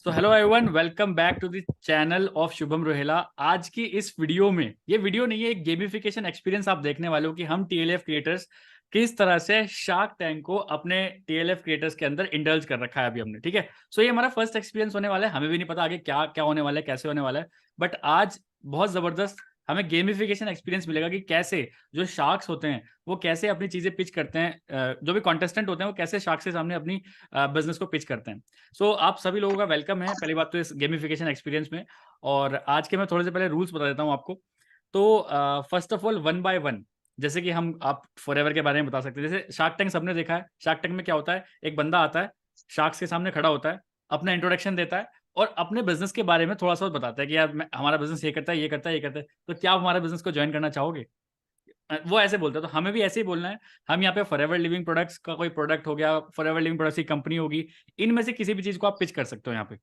So hello everyone, welcome back to the channel of Shubham Rohela. आज की इस वीडियो में, ये वीडियो नहीं है, एक गेमिफिकेशन एक्सपीरियंस आप देखने वाले हो कि हम टीएलएफ क्रिएटर्स किस तरह से शार्क टैंक को अपने टीएलएफ क्रिएटर्स के अंदर इंडल्ज कर रखा है अभी हमने। ठीक है, सो ये हमारा फर्स्ट एक्सपीरियंस होने वाला है। हमें भी नहीं पता आगे क्या क्या होने वाला है, कैसे होने वाला है, बट आज बहुत जबरदस्त हमें गेमिफिकेशन एक्सपीरियंस मिलेगा कि कैसे जो शार्क्स होते हैं वो कैसे अपनी चीजें पिच करते हैं, जो भी कॉन्टेस्टेंट होते हैं वो कैसे शार्क्स के सामने अपनी बिजनेस को पिच करते हैं। सो आप सभी लोगों का वेलकम है पहली बात तो इस गेमिफिकेशन एक्सपीरियंस में। और आज के मैं थोड़े से पहले रूल्स बता देता हूँ आपको। तो first of all, one by one, जैसे कि हम आप फॉरएवर के बारे में बता सकते हैं। जैसे शार्क टैंक सबने देखा है। शार्क टैंक में क्या होता है, एक बंदा आता है, शार्क्स के सामने खड़ा होता है, अपना इंट्रोडक्शन देता है और अपने बिजनेस के बारे में थोड़ा सा बताता है कि यार हमारा बिजनेस ये करता है, ये करता है, ये करता है, तो क्या आप हमारे बिजनेस को ज्वाइन करना चाहोगे। वो ऐसे बोलता है, तो हमें भी ऐसे ही बोलना है। हम यहाँ पे फॉरएवर लिविंग प्रोडक्ट्स का कोई प्रोडक्ट हो गया, फॉरएवर लिविंग प्रोडक्ट्स की कंपनी होगी, इनमें से किसी भी चीज को आप पिच कर सकते हो यहाँ पे।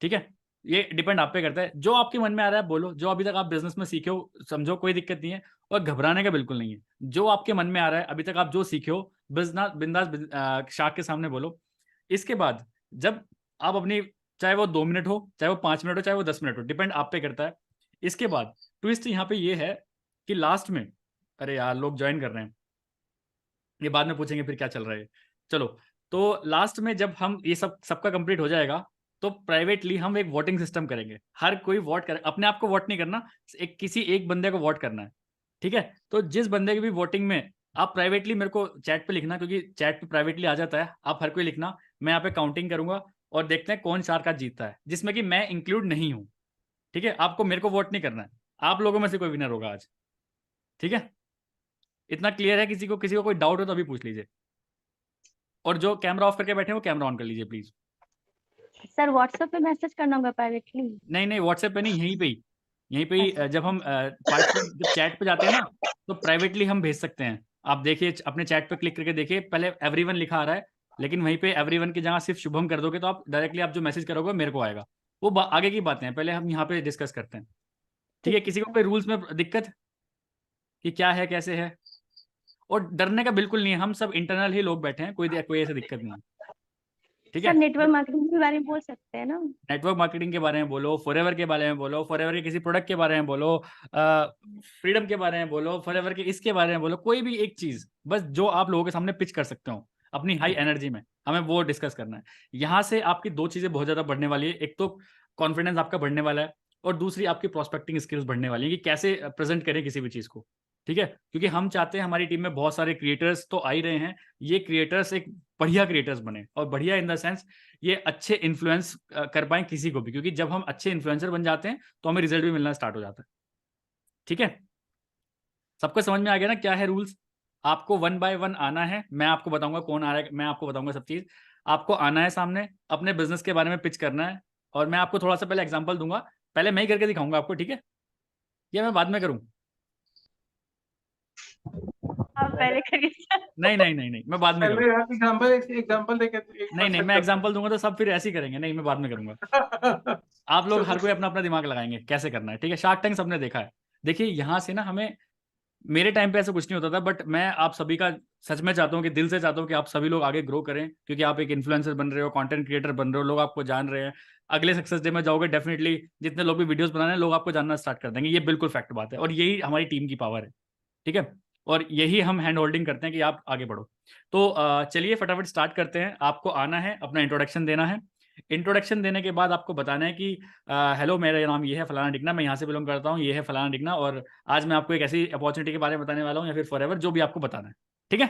ठीक है, ये डिपेंड आप पे करता है। जो आपके मन में आ रहा है बोलो, जो अभी तक आप बिजनेस में सीखे हो समझो, कोई दिक्कत नहीं है और घबराने का बिल्कुल नहीं है। जो आपके मन में आ रहा है अभी तक आप जो सीखे हो, बिजनेस बिंदास शार्क के सामने बोलो। इसके बाद जब आप अपनी, चाहे वो 2 मिनट हो, चाहे वो 5 मिनट हो, चाहे वो 10 मिनट हो, डिपेंड आप पे करता है। इसके बाद ट्विस्ट यहाँ पे ये है कि लास्ट में, अरे यार लोग ज्वाइन कर रहे हैं, ये बाद में पूछेंगे फिर क्या चल रहा है। चलो, तो लास्ट में जब हम ये सबका कंप्लीट हो जाएगा तो प्राइवेटली हम एक वोटिंग सिस्टम करेंगे। हर कोई वोट करे, अपने आप को वोट नहीं करना, किसी एक बंदे को वोट करना है। ठीक है, तो जिस बंदे की भी वोटिंग में, आप प्राइवेटली मेरे को चैट पे लिखना, क्योंकि चैट पे प्राइवेटली आ जाता है, आप हर कोई लिखना। मैं यहाँ पे काउंटिंग करूंगा और देखते हैं कौन शार्क आज जीतता है, जिसमें कि मैं इंक्लूड नहीं हूँ। ठीक है, आपको मेरे को वोट नहीं करना है, आप लोगों में से कोई विनर होगा आज। ठीक है, इतना क्लियर है? किसी को कोई डाउट हो तो अभी पूछ लीजिए। और जो कैमरा ऑफ करके बैठे हैं वो कैमरा ऑन कर लीजिए प्लीज। सर व्हाट्सएप पे मैसेज करना होगा प्राइवेटली? नहीं नहीं, व्हाट्सएप पे नहीं, यहीं पे ही अच्छा। जब हम पार्टिसिपेंट जब चैट पे जाते हैं ना, तो प्राइवेटली हम भेज सकते हैं। आप देखिए अपने चैट पे क्लिक करके देखिए, पहले एवरीवन लिखा आ रहा है, लेकिन वहीं पे एवरीवन की जगह सिर्फ शुभम कर दोगे तो आप डायरेक्टली आप जो मैसेज करोगे मेरे को आएगा। वो आगे की बातें हैं, पहले हम यहाँ पे डिस्कस करते हैं। ठीक है, ठीक है किसी को सर। कोई रूल्स में दिक्कत कि क्या है कैसे है? और डरने का बिल्कुल नहीं है, हम सब इंटरनल ही लोग बैठे हैं, कोई कोई ऐसी दिक्कत नहीं है। ठीक सर है, नेटवर्क मार्केटिंग के बारे में बोल सकते हैं ना? नेटवर्क मार्केटिंग के बारे में बोलो, फॉरएवर के बारे में बोलो, फॉरएवर के किसी प्रोडक्ट के बारे में बोलो, फ्रीडम के बारे में बोलो, फॉरएवर के इसके बारे में बोलो, कोई भी एक चीज बस जो आप लोगों के सामने पिच कर सकते हो अपनी हाई एनर्जी में, हमें वो डिस्कस करना है। यहाँ से आपकी दो चीजें बहुत ज्यादा बढ़ने वाली है। एक तो कॉन्फिडेंस आपका बढ़ने वाला है, और दूसरी आपकी प्रोस्पेक्टिंग स्किल्स बढ़ने वाली है कि कैसे प्रेजेंट करें किसी भी चीज को। ठीक है, क्योंकि हम चाहते हैं हमारी टीम में बहुत सारे क्रिएटर्स तो आ ही रहे हैं, ये क्रिएटर्स एक बढ़िया क्रिएटर्स बने, और बढ़िया इन द सेंस ये अच्छे इन्फ्लुएंस कर पाए किसी को भी, क्योंकि जब हम अच्छे इन्फ्लुएंसर बन जाते हैं तो हमें रिजल्ट भी मिलना स्टार्ट हो जाता है। ठीक है, सबको समझ में आ गया ना क्या है रूल्स? आपको वन बाय वन आना है, मैं आपको बताऊंगा कौन आ रहा है, मैं आपको बताऊंगा सब चीज। आपको आना है सामने, अपने बिजनेस के बारे में पिच करना है, और मैं आपको थोड़ा सा पहले एग्जांपल दूंगा। पहले मैं ही करके दिखाऊंगा आपको, ठीक है, या मैं बाद में करूं? आप पहले करिए सर। नहीं नहीं नहीं नहीं, मैं बाद में करूंगा। पहले आप एग्जांपल देके एक नहीं बार नहीं, सेट मैं कर एग्जांपल दूंगा तो सब फिर ऐसे ही करेंगे। नहीं, मैं बाद में करूंगा। आप लोग हर कोई अपना अपना दिमाग लगाएंगे कैसे करना है। ठीक है, शार्क टैंक सबने देखा है। देखिए यहाँ से ना, हमें, मेरे टाइम पे ऐसा कुछ नहीं होता था, बट मैं आप सभी का सच में चाहता हूँ कि दिल से चाहता हूँ कि आप सभी लोग आगे ग्रो करें, क्योंकि आप एक इन्फ्लुएंसर बन रहे हो, कंटेंट क्रिएटर बन रहे हो, लोग आपको जान रहे हैं। अगले सक्सेस डे में जाओगे डेफिनेटली, जितने लोग भी वीडियोस बना रहे हैं लोग आपको जानना स्टार्ट कर देंगे। ये बिल्कुल फैक्ट बात है, और यही हमारी टीम की पावर है। ठीक है, और यही हम हैंड होल्डिंग करते हैं कि आप आगे बढ़ो। तो चलिए फटाफट स्टार्ट करते हैं। आपको आना है, अपना इंट्रोडक्शन देना है। इंट्रोडक्शन देने के बाद आपको बताना है कि हेलो, मेरा नाम ये है फलाना डिगना, मैं यहाँ से बिलोंग करता हूँ, ये है फलाना डिगना, और आज मैं आपको एक ऐसी अपॉर्चुनिटी के बारे में बताने वाला हूँ, या फिर फॉरएवर, जो भी आपको बताना है। ठीक है,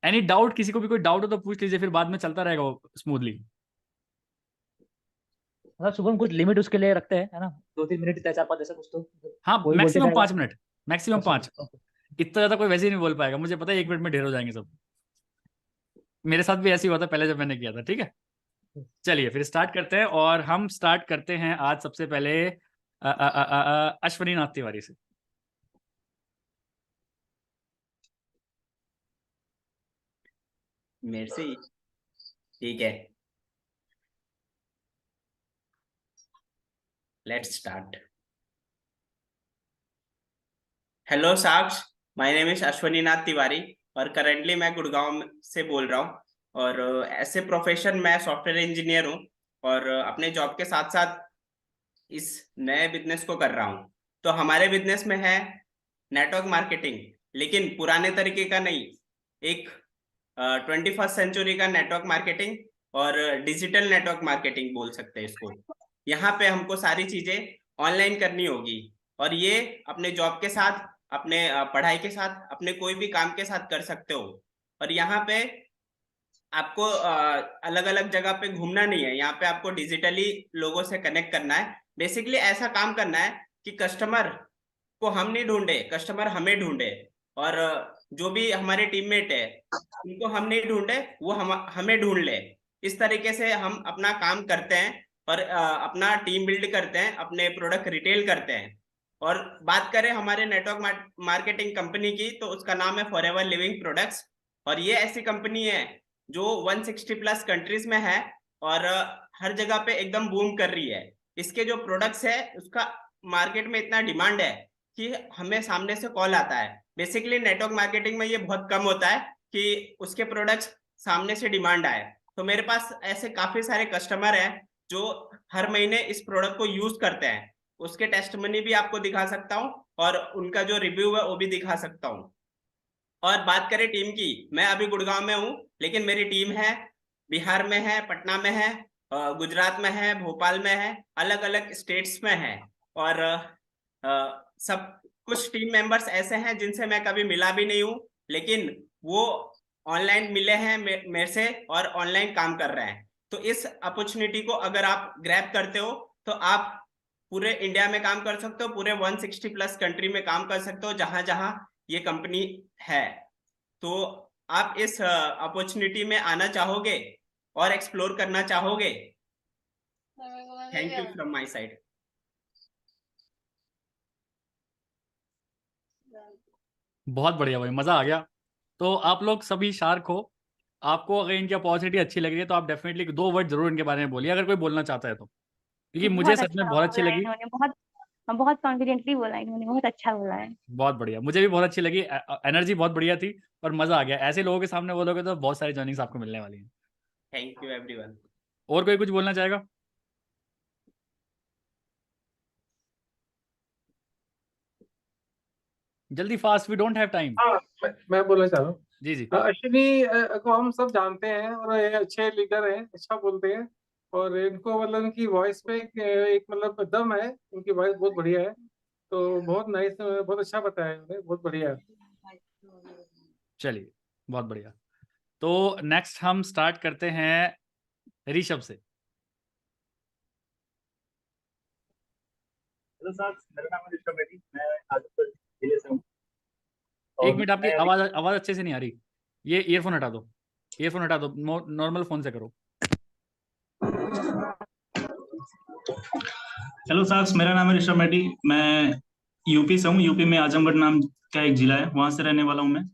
एनी डाउट? किसी को भी कोई डाउट हो तो पूछ लीजिए, फिर बाद में चलता रहेगा वो स्मूथली। मतलब शुभम कुछ लिमिट उसके लिए रखते हैं, है ना? 2-3 मिनट, 4-5 ऐसा कुछ तो हाँ, कोई बोलते मैक्सिमम जाएगा। 5 मिनट, मैक्सिमम अच्छा, 5। इतना ज्यादा कोई वैसे ही नहीं बोल पाएगा, मुझे पता है 1 मिनट में ढेर हो जाएंगे सब। मेरे साथ भी ऐसे ही हुआ था पहले जब मैंने किया था। ठीक है, चलिए फिर स्टार्ट करते हैं, और हम स्टार्ट करते हैं आज सबसे पहले अश्वनी नाथ तिवारी से। मेरे से ही? ठीक है, लेट्स स्टार्ट। हेलो साक्ष, माय नेम इज अश्वनी नाथ तिवारी और करंटली मैं गुड़गांव से बोल रहा हूँ। और ऐसे प्रोफेशन मैं सॉफ्टवेयर इंजीनियर हूँ। और अपने जॉब के साथ साथ इस नए बिजनेस को कर रहा हूँ। तो हमारे बिजनेस में है नेटवर्क मार्केटिंग, लेकिन पुराने तरीके का नहीं, एक 21st सेंचुरी का नेटवर्क मार्केटिंग और डिजिटल नेटवर्क मार्केटिंग बोल सकते हैं इसको। यहाँ पे हमको सारी चीजें ऑनलाइन करनी होगी और ये अपने जॉब के साथ, अपने पढ़ाई के साथ, अपने कोई भी काम के साथ कर सकते हो। और यहाँ पे आपको अलग अलग जगह पे घूमना नहीं है, यहाँ पे आपको डिजिटली लोगों से कनेक्ट करना है। बेसिकली ऐसा काम करना है कि कस्टमर को हम नहीं ढूंढे, कस्टमर हमें ढूंढे। और जो भी हमारे टीममेट है उनको हम नहीं ढूंढे, वो हमें ढूंढ ले। इस तरीके से हम अपना काम करते हैं और अपना टीम बिल्ड करते हैं, अपने प्रोडक्ट रिटेल करते हैं। और बात करें हमारे नेटवर्क मार्केटिंग कंपनी की, तो उसका नाम है फॉरएवर लिविंग प्रोडक्ट्स। और ये ऐसी कंपनी है जो 160 प्लस कंट्रीज में है और हर जगह पे एकदम बूम कर रही है। इसके जो प्रोडक्ट्स है उसका मार्केट में इतना डिमांड है कि हमें सामने से कॉल आता है। बेसिकली नेटवर्क मार्केटिंग में ये बहुत कम होता है कि उसके प्रोडक्ट्स सामने से डिमांड आए। तो मेरे पास ऐसे काफी सारे कस्टमर हैं जो हर महीने इस प्रोडक्ट को यूज करते हैं। उसके टेस्टमनी भी आपको दिखा सकता हूँ और उनका जो रिव्यू है वो भी दिखा सकता हूँ। और बात करें टीम की, मैं अभी गुड़गांव में हूँ, लेकिन मेरी टीम है बिहार में है, पटना में है, गुजरात में है, भोपाल में है, अलग अलग स्टेट्स में है। और सब कुछ टीम मेंबर्स ऐसे हैं जिनसे मैं कभी मिला भी नहीं हूँ, लेकिन वो ऑनलाइन मिले हैं मेरे से और ऑनलाइन काम कर रहे हैं। तो इस अपॉर्चुनिटी को अगर आप ग्रैब करते हो तो आप पूरे इंडिया में काम कर सकते हो, पूरे 160 प्लस कंट्री में काम कर सकते हो जहां जहां ये कंपनी है। तो आप इस अपॉर्चुनिटी में आना चाहोगे और एक्सप्लोर करना चाहोगे? Thank you from my side. बहुत बढ़िया भाई, मजा आ गया। तो आप लोग सभी शार्क हो, आपको अगर इनकी अपॉर्चुनिटी अच्छी लगी तो आप डेफिनेटली 2 वर्ड जरूर इनके बारे में बोलिए, अगर कोई बोलना चाहता है तो, क्योंकि मुझे बहुत सच में अच्छा बहुत अच्छी बोला है लगी। इन्होंने, बहुत बहुत कॉन्फिडेंटली बोला है इन्होंने, बहुत अच्छा बोला है। बहुत बढ़िया, मुझे भी बहुत अच्छी लगी, एनर्जी बहुत बढ़िया थी और मजा आ गया। ऐसे लोगों के सामने बोलोगे तो बहुत सारी जर्निंग्स आपको मिलने वाली हैं। Thank you everyone. और कोई कुछ बोलना चाहेगा? जल्दी, fast, we don't have time. हाँ, मैं बोलना चाह रहा हूँ। जी जी। अश्विनी को हम सब जानते हैं और ये अच्छे लीडर हैं, अच्छा बोलते हैं। और इनको मतलब इनकी वॉइस पे एक मतलब दम है, इनकी वॉइस बहुत बढ़िया है। तो बहुत नाइस, बहुत अच्छा बताया इन्होंने, बहुत बढ़िया है। चलिए, बहुत बढ़िया। तो नेक्स्ट हम स्टार्ट करते हैं ऋषभ से। हेलो सर, मेरा नाम है ऋषभ बेदी, मैं आजमगढ़ जिले से हूँ। एक और मिनट, आपकी मैं अभी आवाज आवाज अच्छे से नहीं आ रही। ये ईयरफोन हटा दो, ईयरफोन हटा दो, नॉर्मल फोन से करो। हेलो सर, मेरा नाम है ऋषभ बेदी, मैं यूपी से हूँ। यूपी में आजमगढ़ नाम का एक जिला है, वहां से रहने वाला हूँ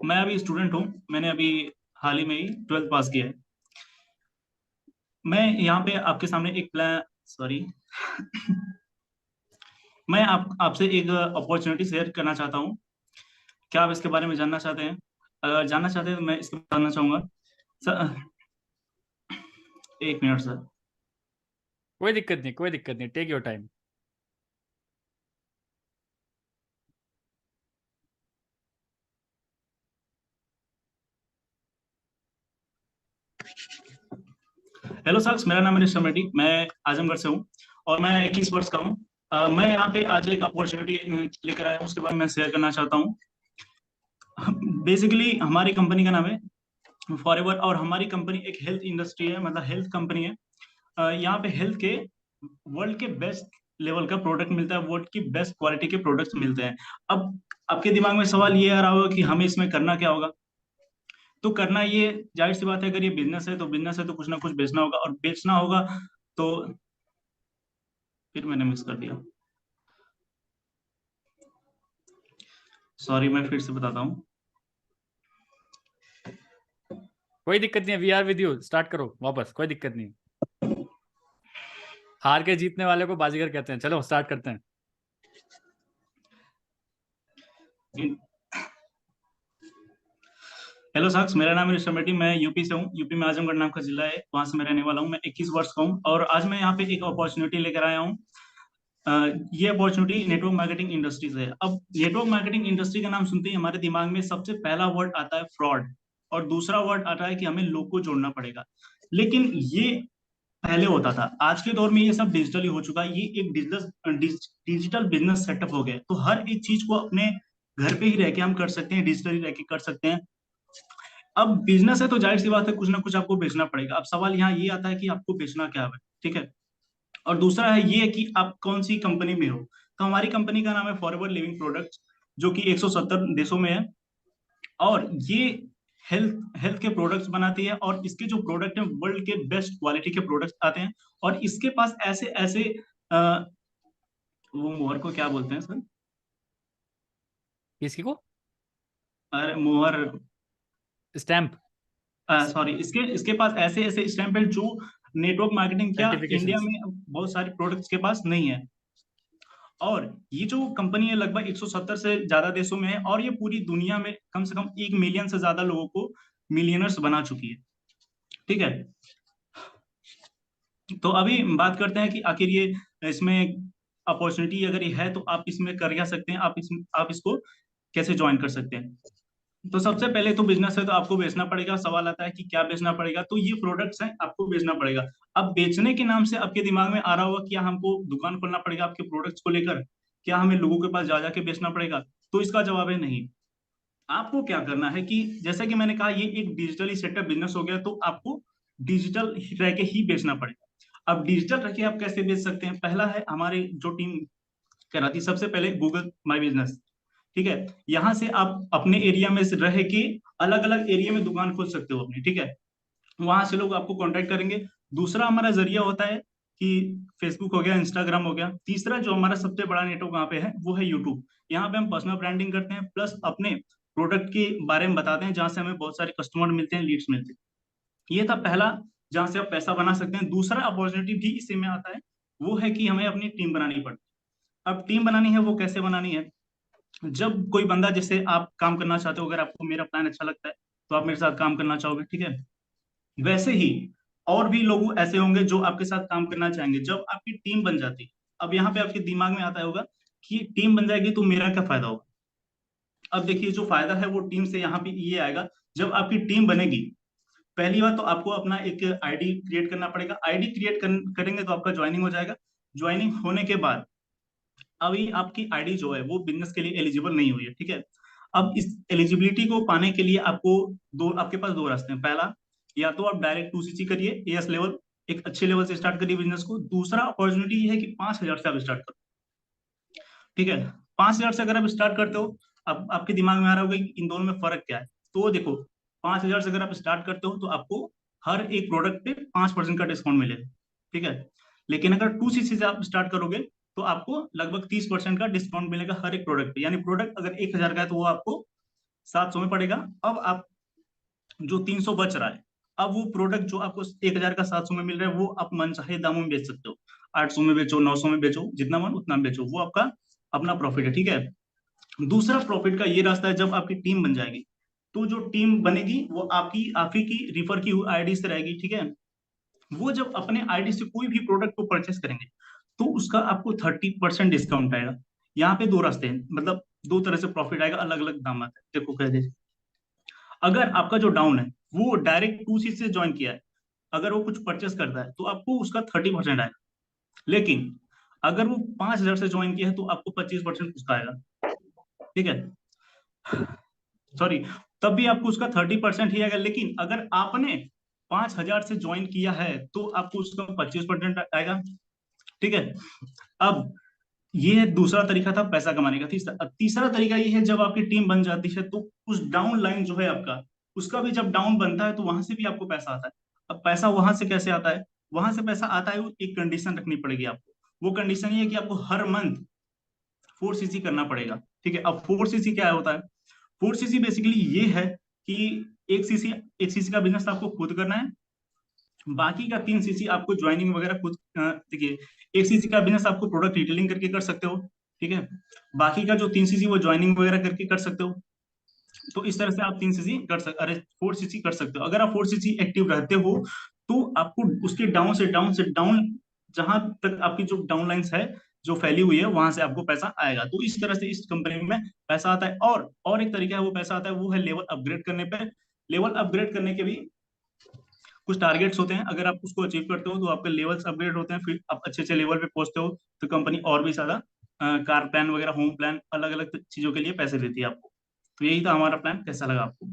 मैं अभी स्टूडेंट हूँ। मैंने अभी हाल ही में ही 12th पास किया है। मैं यहाँ पे आपके सामने एक प्लान, सॉरी मैं आपसे एक अपॉर्चुनिटी शेयर करना चाहता हूँ। क्या आप इसके बारे में जानना चाहते हैं? अगर जानना चाहते हैं तो मैं इसके बताना चाहूंगा। सर, एक मिनट सर। कोई दिक्कत नहीं, कोई दिक्कत नहीं, take your time. Hello sir, मेरा नाम है ऋषभ रेड्डी, मैं आजमगढ़ से हूँ और मैं 21 वर्ष का हूँ। मैं यहाँ पे आज एक अपॉर्चुनिटी लेकर आया हूँ, उसके बारे में शेयर करना चाहता हूँ। बेसिकली हमारी कंपनी का नाम है फॉरएवर और हमारी कंपनी एक हेल्थ इंडस्ट्री है, मतलब हेल्थ कंपनी है। यहाँ पे हेल्थ के वर्ल्ड के बेस्ट लेवल का प्रोडक्ट मिलता है, वर्ल्ड की बेस्ट क्वालिटी के प्रोडक्ट्स मिलते हैं। अब आपके दिमाग में सवाल ये आ रहा होगा कि हमें इसमें करना क्या होगा। तो करना ये जाहिर सी बात है, अगर ये बिजनेस है तो बिजनेस है तो कुछ ना कुछ बेचना होगा, और बेचना होगा तो फिर मैंने मिस कर दिया, सॉरी, मैं फिर से बताता हूँ। कोई दिक्कत नहीं है, we are with you, start करो वापस, कोई दिक्कत नहीं। हार के जीतने वाले को बाजीगर कहते हैं। चलो स्टार्ट करते हैं। हेलो साक्ष, मेरा नाम है ऋषभ रेड्डी। मैं यूपी से हूँ। यूपी में आजमगढ़ नाम का जिला है, वहां से मैं रहने वाला हूँ। मैं 21 वर्ष का हूँ और आज मैं यहाँ पे एक अपॉर्चुनिटी लेकर आया हूँ। ये अपॉर्चुनिटी नेटवर्क मार्केटिंग इंडस्ट्री से है। अब नेटवर्क मार्केटिंग इंडस्ट्री का नाम सुनते ही हमारे दिमाग में सबसे पहला वर्ड आता है फ्रॉड, और दूसरा वर्ड आता है कि हमें लोग को जोड़ना पड़ेगा। लेकिन ये पहले होता था, आज के दौर में ये सब डिजिटली हो चुका है। ये एक डिजिटल बिजनेस सेटअप हो गया है। तो हर एक चीज को अपने घर पे ही रह के हम कर सकते हैं, डिजिटली रह के कर सकते हैं। अब बिजनेस है तो जाहिर सी बात है कुछ ना कुछ आपको बेचना पड़ेगा। अब सवाल यहाँ ये आता है कि आपको बेचना क्या है, ठीक है। और दूसरा है ये कि आप कौन सी कंपनी में हो। तो हमारी कंपनी का नाम है फॉरएवर लिविंग प्रोडक्ट्स, जो कि 170 देशों में है, और ये हेल्थ हेल्थ के प्रोडक्ट्स बनाती है। और इसके जो प्रोडक्ट हैं वर्ल्ड के बेस्ट क्वालिटी के प्रोडक्ट्स आते हैं। और इसके पास ऐसे ऐसे वो मोहर को क्या बोलते हैं सर? किसकी को? अरे मोहर, स्टैम्प। सॉरी, इसके इसके पास ऐसे ऐसे स्टैम्प है जो नेटवर्क मार्केटिंग क्या इंडिया सर्टिफिकेशंस। में बहुत सारे प्रोडक्ट्स के पास नहीं है। और ये जो कंपनी है लगभग 170 से ज्यादा देशों में है, और ये पूरी दुनिया में कम से कम 1 मिलियन से ज्यादा लोगों को मिलियनर्स बना चुकी है, ठीक है। तो अभी बात करते हैं कि आखिर ये इसमें अपॉर्चुनिटी अगर ये है तो आप इसमें कर क्या सकते हैं, आप इसको कैसे ज्वाइन कर सकते हैं। तो सबसे पहले तो बिजनेस है तो आपको बेचना पड़ेगा। सवाल आता है कि क्या बेचना पड़ेगा, तो ये प्रोडक्ट्स हैं, आपको बेचना पड़ेगा। अब बेचने के नाम से आपके दिमाग में आ रहा होगा क्या हमको दुकान खोलना पड़ेगा आपके प्रोडक्ट्स को लेकर, क्या हमें लोगों के पास जा जाके बेचना पड़ेगा? तो इसका जवाब है नहीं। आपको क्या करना है कि जैसा कि मैंने कहा ये एक डिजिटली सेटअप बिजनेस हो गया, तो आपको डिजिटल रह के ही बेचना पड़ेगा। अब डिजिटल रह के आप कैसे बेच सकते हैं? पहला है हमारी जो टीम कराती है, सबसे पहले गूगल माई बिजनेस, ठीक है। यहाँ से आप अपने एरिया में से रह के अलग अलग एरिया में दुकान खोल सकते हो अपनी, ठीक है। वहां से लोग आपको कांटेक्ट करेंगे। दूसरा हमारा जरिया होता है कि फेसबुक हो गया, इंस्टाग्राम हो गया। तीसरा जो हमारा सबसे बड़ा नेटवर्क वहाँ पे है वो है यूट्यूब। यहाँ पे हम पर्सनल ब्रांडिंग करते हैं, प्लस अपने प्रोडक्ट के बारे में बताते हैं, जहाँ से हमें बहुत सारे कस्टमर मिलते हैं, लीड्स मिलते हैं। ये था पहला, जहाँ से आप पैसा बना सकते हैं। दूसरा अपॉर्चुनिटी भी इसी में आता है, वो है कि हमें अपनी टीम बनानी पड़ती है। अब टीम बनानी है, वो कैसे बनानी है? जब कोई बंदा, जैसे आप काम करना चाहते हो, अगर आपको मेरा प्लान अच्छा लगता है तो आप मेरे साथ काम करना चाहोगे, ठीक है। वैसे ही और भी लोग ऐसे होंगे जो आपके साथ काम करना चाहेंगे जब आपकी टीम बन जाती है। अब यहाँ पे आपके दिमाग में आता होगा कि टीम बन जाएगी तो मेरा क्या फायदा होगा। अब देखिए, जो फायदा है वो टीम से यहाँ पे ये आएगा। जब आपकी टीम बनेगी, पहली बात तो आपको अपना एक आईडी क्रिएट करना पड़ेगा। आईडी क्रिएट करेंगे तो आपका ज्वाइनिंग हो जाएगा। ज्वाइनिंग होने के बाद अभी आपकी आईडी जो है वो बिजनेस के लिए एलिजिबल नहीं हुई है, ठीक है। अब इस एलिजिबिलिटी को पाने के लिए आपके पास दो रास्ते हैं। पहला, या तो आप डायरेक्ट 2cc करिए, एएस लेवल, एक अच्छे लेवल से स्टार्ट करिए बिजनेस को। दूसरा अपॉर्चुनिटी ये है कि 5,000 से आप स्टार्ट करो, ठीक है। 5,000 से अगर आप स्टार्ट करते हो, अब आपके दिमाग में आ रहा होगा कि इन दोनों में फर्क क्या है। तो देखो, 5,000 से अगर आप स्टार्ट करते हो तो आपको हर एक प्रोडक्ट पे 5% का डिस्काउंट मिलेगा, ठीक है। लेकिन अगर 2cc से आप स्टार्ट करोगे तो आपको लगभग 30% का डिस्काउंट मिलेगा हर एक प्रोडक्ट पे। यानी प्रोडक्ट अगर 1,000 का है तो वो आपको 700 में पड़ेगा। अब आप जो 300 बच रहा है, अब वो प्रोडक्ट जो आपको 1,000 का 700 में मिल रहा है वो आप मनचाहे दामों में बेच सकते हो। 800 में बेचो, 900 में बेचो, जितना मन उतना में बेचो, वो आपका अपना प्रॉफिट है, ठीक है। दूसरा प्रॉफिट का ये रास्ता है, जब आपकी टीम बन जाएगी तो जो टीम बनेगी वो आप ही की रिफर की हुई आईडी से रहेगी, ठीक है। वो जब अपने आईडी से कोई भी प्रोडक्ट को परचेस करेंगे तो उसका आपको 30% डिस्काउंट आएगा। यहाँ पे दो रास्ते हैं, मतलब दो तरह से प्रॉफिट आएगा, अलग अलग दाम आते हैं। देखो कैसे, अगर आपका जो डाउन है वो डायरेक्ट 2cc से ज्वाइन किया है, अगर वो कुछ परचेस करता है तो आपको उसका 30% आएगा। लेकिन अगर वो 5,000 से ज्वाइन किया है तो आपको 25% उसका आएगा, ठीक है। सॉरी, तब भी आपको उसका 30% ही आएगा। लेकिन अगर आपने 5,000 से ज्वाइन किया है तो आपको उसका 25% आएगा, ठीक है। अब ये दूसरा तरीका था पैसा कमाने का। तीसरा तरीका ये है, जब आपकी टीम बन जाती है तो उस डाउन लाइन जो है आपका, उसका भी जब डाउन बनता है तो वहां से भी आपको पैसा आता है। अब पैसा वहां से कैसे आता है? वहां से पैसा आता है, एक कंडीशन रखनी पड़ेगी आपको। वो कंडीशन ये है कि आपको हर मंथ 4cc करना पड़ेगा, ठीक है। अब 4cc क्या होता है? 4cc बेसिकली ये है कि 1cc का बिजनेस आपको खुद करना है, बाकी का 3cc आपको ज्वाइनिंग वगैरह खुद, देखिए 1cc का बिजनेस आपको प्रोडक्ट रिटेलिंग करके कर सकते हो, ठीक है। बाकी का जो 3cc वो ज्वाइनिंग वगैरह करके कर सकते हो। तो इस तरह से आप 3cc कर सकते, अरे 4cc कर सकते हो। अगर आप 4cc एक्टिव रहते हो तो आपको उसके डाउन से डाउन जहां तक आपकी जो डाउन लाइंस है जो फैली हुई है वहां से आपको पैसा आएगा। तो इस तरह से इस कंपनी में पैसा आता है। और एक तरीका है वो पैसा आता है, वो है लेवल अपग्रेड करने पे। लेवल अपग्रेड करने के भी कुछ टारगेट्स होते हैं, अगर आप उसको अचीव करते हो तो आपके लेवल्स अपग्रेड होते हैं, फिर आप अच्छे अच्छे लेवल पे पहुंचते हो तो कंपनी और भी ज्यादा कार प्लान वगैरह, होम प्लान, अलग अलग चीजों के लिए पैसे देती है आपको। तो यही था हमारा प्लान। कैसा लगा आपको?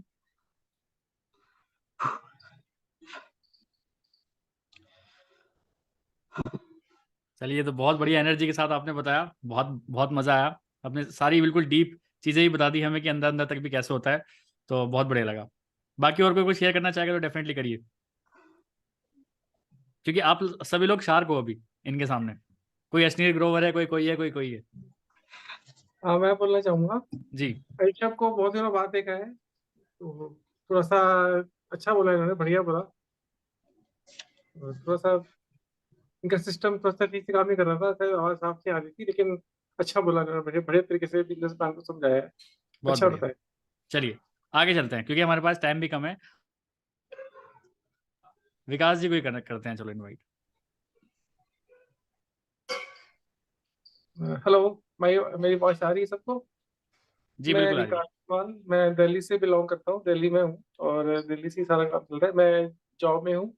चलिए, तो बहुत बढ़िया एनर्जी के साथ आपने बताया, बहुत बहुत मजा आया। आपने सारी बिल्कुल डीप चीजें ही बता दी हमें कि अंदर अंदर तक भी कैसे होता है, तो बहुत बढ़िया लगा। बाकी और कोई कुछ शेयर करना चाहेगा तो डेफिनेटली करिए, क्योंकि आप सभी लोग शार्क हो अभी इनके सामने। कोई अश्नीर ग्रोवर है, कोई कोई है, कोई कोई है। हाँ, मैं बोलना चाहूंगा, जी। ऋषभ को बहुत दिनों बाद देखा है, तो थोड़ा सा अच्छा बोला इन्होंने, बढ़िया बोला। और थोड़ा सा इनका सिस्टम थोड़ा सा ठीक से काम नहीं कर रहा था, शायद आवाज साफ नहीं आ रही थी, लेकिन अच्छा बोला इन्होंने, बढ़िया बढ़िया तरीके से बिजनेस प्लान को समझाया है। बहुत अच्छा बढ़िया। बताया। चलिए आगे चलते हैं, क्योंकि हमारे पास टाइम भी कम है। विकास जी को ही कनेक्ट करते हैं, चलो इनवाइट। हेलो, मेरी वॉइस आ रही है सबको? जी मैं बिल्कुल आ रही है। विकास कुमार, मैं दिल्ली से बिलोंग करता हूँ, दिल्ली में हूँ और दिल्ली से ही सारा काम चल रहा है। मैं जॉब में हूँ,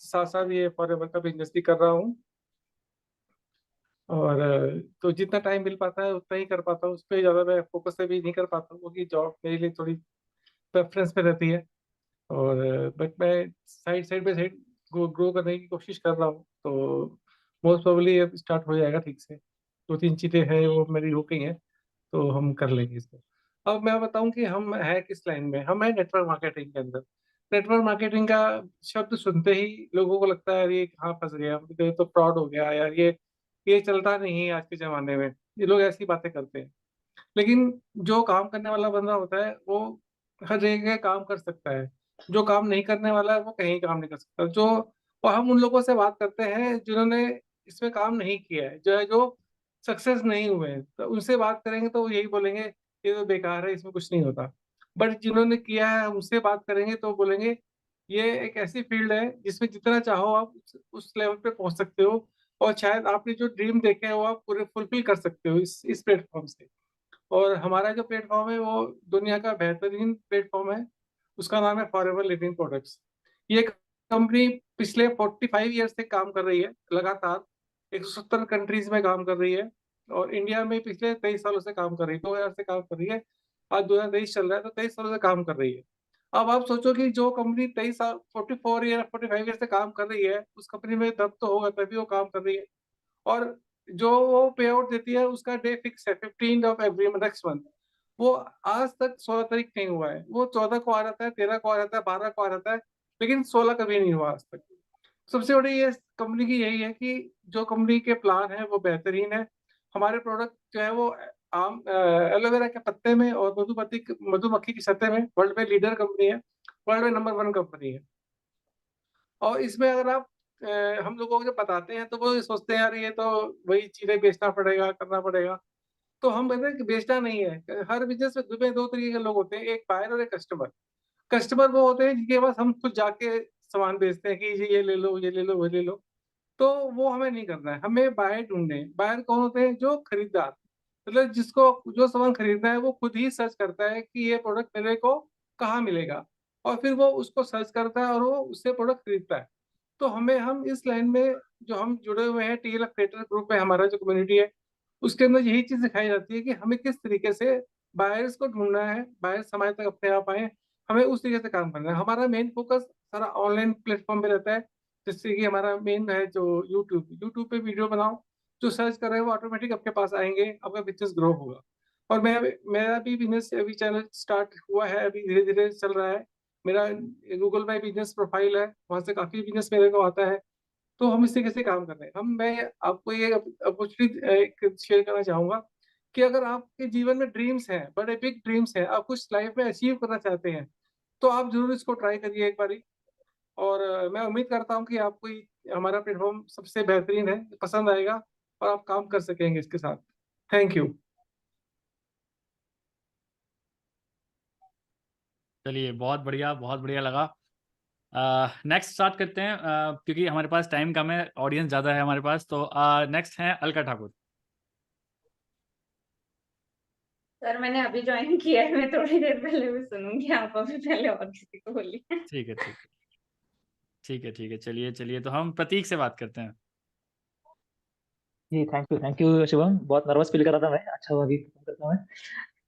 साथ साथ ये फॉरेवर का बिजनेस भी कर रहा हूँ। और तो जितना टाइम मिल पाता है उतना ही कर पाता हूँ, उस पर ज़्यादा मैं फोकस से भी नहीं कर पाता हूँ, क्योंकि जॉब मेरे लिए थोड़ी प्रेफरेंस पे रहती है। और बट मैं side side by side grow करने की कोशिश कर रहा हूँ, तो मोस्ट प्रोबेबली अब स्टार्ट हो जाएगा ठीक से। दो तीन चीज़ें हैं वो मेरी हो गई हैं, तो हम कर लेंगे इसको। अब मैं बताऊं कि हम है किस लाइन में। हम है नेटवर्क मार्केटिंग के अंदर। नेटवर्क मार्केटिंग का शब्द सुनते ही लोगों को लगता है यार ये कहाँ फंस गया, ये तो फ्रॉड हो गया यार, ये चलता नहीं है आज के ज़माने में। ये लोग ऐसी बातें करते हैं, लेकिन जो काम करने वाला बंदा होता है वो हर जगह काम कर सकता है। जो काम नहीं करने वाला है वो कहीं काम नहीं कर सकता। जो और हम उन लोगों से बात करते हैं जिन्होंने इसमें काम नहीं किया है, जो सक्सेस नहीं हुए हैं, तो उनसे बात करेंगे तो वो यही बोलेंगे ये तो बेकार है, इसमें कुछ नहीं होता। बट जिन्होंने किया है उनसे बात करेंगे तो बोलेंगे ये एक ऐसी फील्ड है जिसमें जितना चाहो आप उस लेवल पे पहुंच सकते हो, और शायद आपने जो ड्रीम देखे हैं वो आप पूरे फुलफिल कर सकते हो इस प्लेटफॉर्म से। और हमारा जो प्लेटफॉर्म है वो दुनिया का बेहतरीन प्लेटफॉर्म है। उसका नाम है फॉरएवर लिविंग प्रोडक्ट्स। ये कंपनी पिछले 45 ईयर से काम कर रही है लगातार, 170 कंट्रीज में काम कर रही है, और इंडिया में पिछले 23 सालों से काम कर रही है, 2000 से काम कर रही है। आज 2023 चल रहा है, तो 23 सालों से काम कर रही है। अब आप सोचो कि जो कंपनी 23 साल 45 ईयर से काम कर रही है, उस कंपनी में दम तो होगा तभी वो काम कर रही है। और जो वो पे आउट देती है उसका डे फिक्स है, 15 ऑफ एवरी नेक्स्ट मंथ। वो आज तक 16 तारीख नहीं हुआ है, वो 14 को आ जाता है, 13 को आ जाता है, 12 को आ जाता है, लेकिन 16 कभी नहीं हुआ आज तक। सबसे बड़ी ये कंपनी की यही है कि जो कंपनी के प्लान है वो बेहतरीन है। हमारे प्रोडक्ट जो है वो आम एलोवेरा के पत्ते में और मधुमक्खी की सतह में वर्ल्ड में लीडर कंपनी है, वर्ल्ड में नंबर 1 कंपनी है। और इसमें अगर आप हम लोगों को जो बताते हैं तो वो सोचते हैं यार ये तो वही चीजें बेचना पड़ेगा, करना पड़ेगा। तो हम कहते हैं कि बेचना नहीं है। हर बिजनेस में दो तरीके के लोग होते हैं, एक बायर और एक कस्टमर। कस्टमर वो होते हैं जिनके पास हम खुद जाके सामान बेचते हैं कि जी ये ले लो, ये ले लो, वो ले लो। तो वो हमें नहीं करना है, हमें बायर ढूंढने हैं। बायर कौन होते हैं? जो खरीदार, मतलब जिसको जो सामान खरीदना है वो खुद ही सर्च करता है कि ये प्रोडक्ट मेरे को कहाँ मिलेगा, और फिर वो उसको सर्च करता है और वो उससे प्रोडक्ट खरीदता है। तो हम इस लाइन में जो हम जुड़े हुए हैं, टीएलएफ क्रिएटर ग्रुप में हमारा जो कम्युनिटी है, उसके अंदर यही चीज सिखाई जाती है कि हमें किस तरीके से बायर्स को ढूंढना है, बायर्स हमारे तक अपने आप आए, हमें उस तरीके से काम करना है। हमारा मेन फोकस सारा ऑनलाइन प्लेटफॉर्म पे रहता है। जैसे कि हमारा मेन है जो यूट्यूब पे वीडियो बनाओ, जो सर्च कर रहे हैं वो ऑटोमेटिक आपके पास आएंगे, आपका बिजनेस ग्रो होगा। और मेरा भी बिजनेस अभी चैनल स्टार्ट हुआ है, अभी धीरे धीरे चल रहा है। मेरा गूगल में बिजनेस प्रोफाइल है, वहां से काफी बिजनेस मेरे को आता है। तो हम इस तरीके से काम कर रहे हैं। मैं आपको ये अपॉर्चुनिटी शेयर करना चाहूंगा कि अगर आपके जीवन में ड्रीम्स हैं, बड़े बिग ड्रीम्स हैं, आप कुछ लाइफ में अचीव करना चाहते हैं, तो आप जरूर इसको ट्राई करिए एक बारी। और मैं उम्मीद करता हूँ कि आपको हमारा प्लेटफॉर्म सबसे बेहतरीन है, पसंद आएगा, और आप काम कर सकेंगे इसके साथ। Thank you. चलिए बहुत बढ़िया लगा। नेक्स्ट स्टार्ट करते हैं, क्योंकि हमारे पास टाइम कम है, ऑडियंस ज़्यादा है हमारे पास। तो नेक्स्ट है अलका ठाकुर। सर मैंने अभी ज्वाइन किया है, मैं थोड़ी देर पहले भी सुनूंगी, आप अभी पहले और किसी को बोलिए। ठीक है, ठीक है, ठीक है, ठीक है। चलिए चलिए, तो हम प्रतीक से बात करते हैं। जी थैंक यू शिवम, बहुत नर्वस फील कर रहा था मैं, अच्छा हुआ अभी फोन करता हूँ मैं।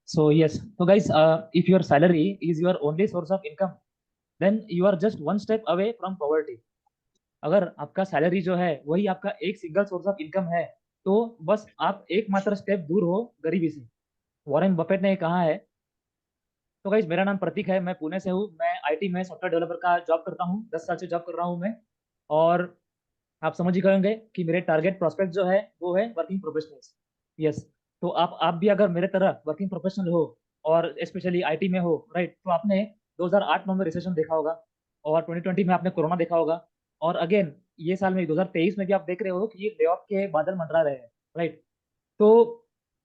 सो यस, तो guys, if your salary is your only source of income, then you are just one step away from poverty. अगर आपका सैलरी जो है वही आपका एक सिंगल सोर्स ऑफ इनकम है, तो बस आप एकमात्र स्टेप दूर हो गरीबी से। वॉरेन बफेट ने कहा है। तो गाइस, मेरा नाम प्रतीक है, मैं पुणे से हूँ। मैं आईटी में सॉफ्टवेयर डेवलपर का जॉब करता हूँ, 10 साल से जॉब कर रहा हूँ मैं। और आप समझ ही करेंगे कि मेरे टारगेट प्रोस्पेक्ट जो है वो है वर्किंग प्रोफेशनल्स। यस। तो आप भी अगर मेरे तरह वर्किंग प्रोफेशनल हो और स्पेशली आईटी में हो, राइट, तो आपने 2008-9 में रिसेशन देखा होगा, और 2020 में आपने कोरोना देखा होगा, और अगेन ये साल में 2023 में भी आप देख रहे हो कि ये ले ऑफ के बादल मंडरा रहे हैं, राइट। तो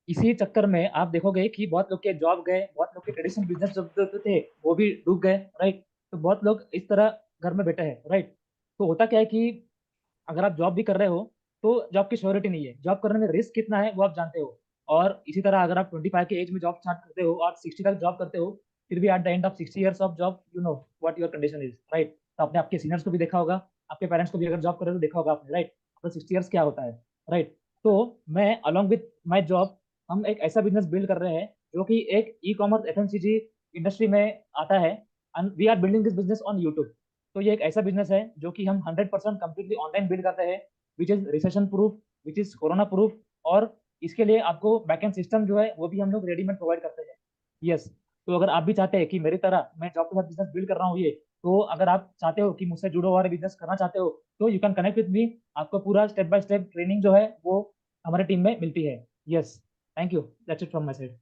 इसी चक्कर में आप देखोगे कि बहुत लोग के जॉब गए, बहुत लोग के ट्रेडिशनल बिजनेस जो थे वो भी डूब गए, राइट। तो बहुत लोग इस तरह घर में बैठे हैं, राइट। तो होता क्या है कि अगर आप जॉब भी कर रहे हो तो जॉब की श्योरिटी नहीं है, जॉब करने में रिस्क कितना है वो आप जानते हो। और इसी तरह अगर आप 25 के एज में जॉब स्टार्ट करते हो, आप 60 तक जॉब करते हो, फिर भी at the end of 60 years of job you know what your condition is, right. तो आपने आपके सीनियर्स को भी देखा होगा, आपके पेरेंट्स को भी अगर जॉब कर रहे हो तो देखा होगा आपने, राइट। तो 60 ईयर्स क्या होता है, राइट। तो मैं अलॉन्ग विथ माई जॉब, हम एक ऐसा बिजनेस बिल्ड कर रहे हैं जो कि एक ई कॉमर्स एफएमसीजी इंडस्ट्री में आता है, and we are building this business on YouTube. तो ये एक ऐसा बिजनेस है जो कि हम 100% कंप्लीटली ऑनलाइन बिल्ड करते हैं, which is recession proof, which is corona proof. और इसके लिए आपको बैकएंड सिस्टम जो है वो भी हम लोग रेडीमेड प्रोवाइड करते हैं। यस। तो अगर आप भी चाहते हैं कि मेरी तरह मैं जॉब के साथ बिजनेस बिल्ड कर रहा हूँ ये, तो अगर आप चाहते हो कि मुझसे जुड़ो और बिजनेस करना चाहते हो, तो you can connect with me. आपको पूरा स्टेप बाय स्टेप ट्रेनिंग जो है वो हमारे टीम में मिलती है। Yes, thank you, that's it from my side.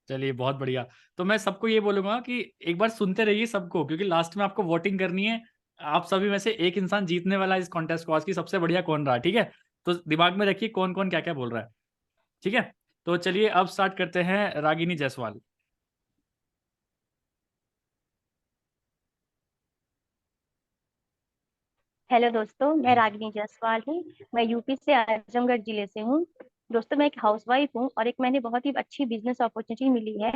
चलिए बहुत बढ़िया। तो मैं सबको ये बोलूंगा कि एक बार सुनते रहिए सबको, क्योंकि लास्ट में आपको वोटिंग करनी है। आप सभी में से एक इंसान जीतने वाला है इस कॉन्टेस्ट को, आज की सबसे बढ़िया कौन रहा, ठीक है। तो दिमाग में रखिए कौन कौन क्या क्या बोल रहा है, ठीक है। तो चलिए अब स्टार्ट करते हैं रागिनी जायसवाल। हेलो दोस्तों, मैं रागिनी जायसवाल हूँ। मैं यूपी से आजमगढ़ जिले से हूँ। दोस्तों, मैं एक हाउसवाइफ हूँ और एक मैंने बहुत ही अच्छी बिजनेस अपॉर्चुनिटी मिली है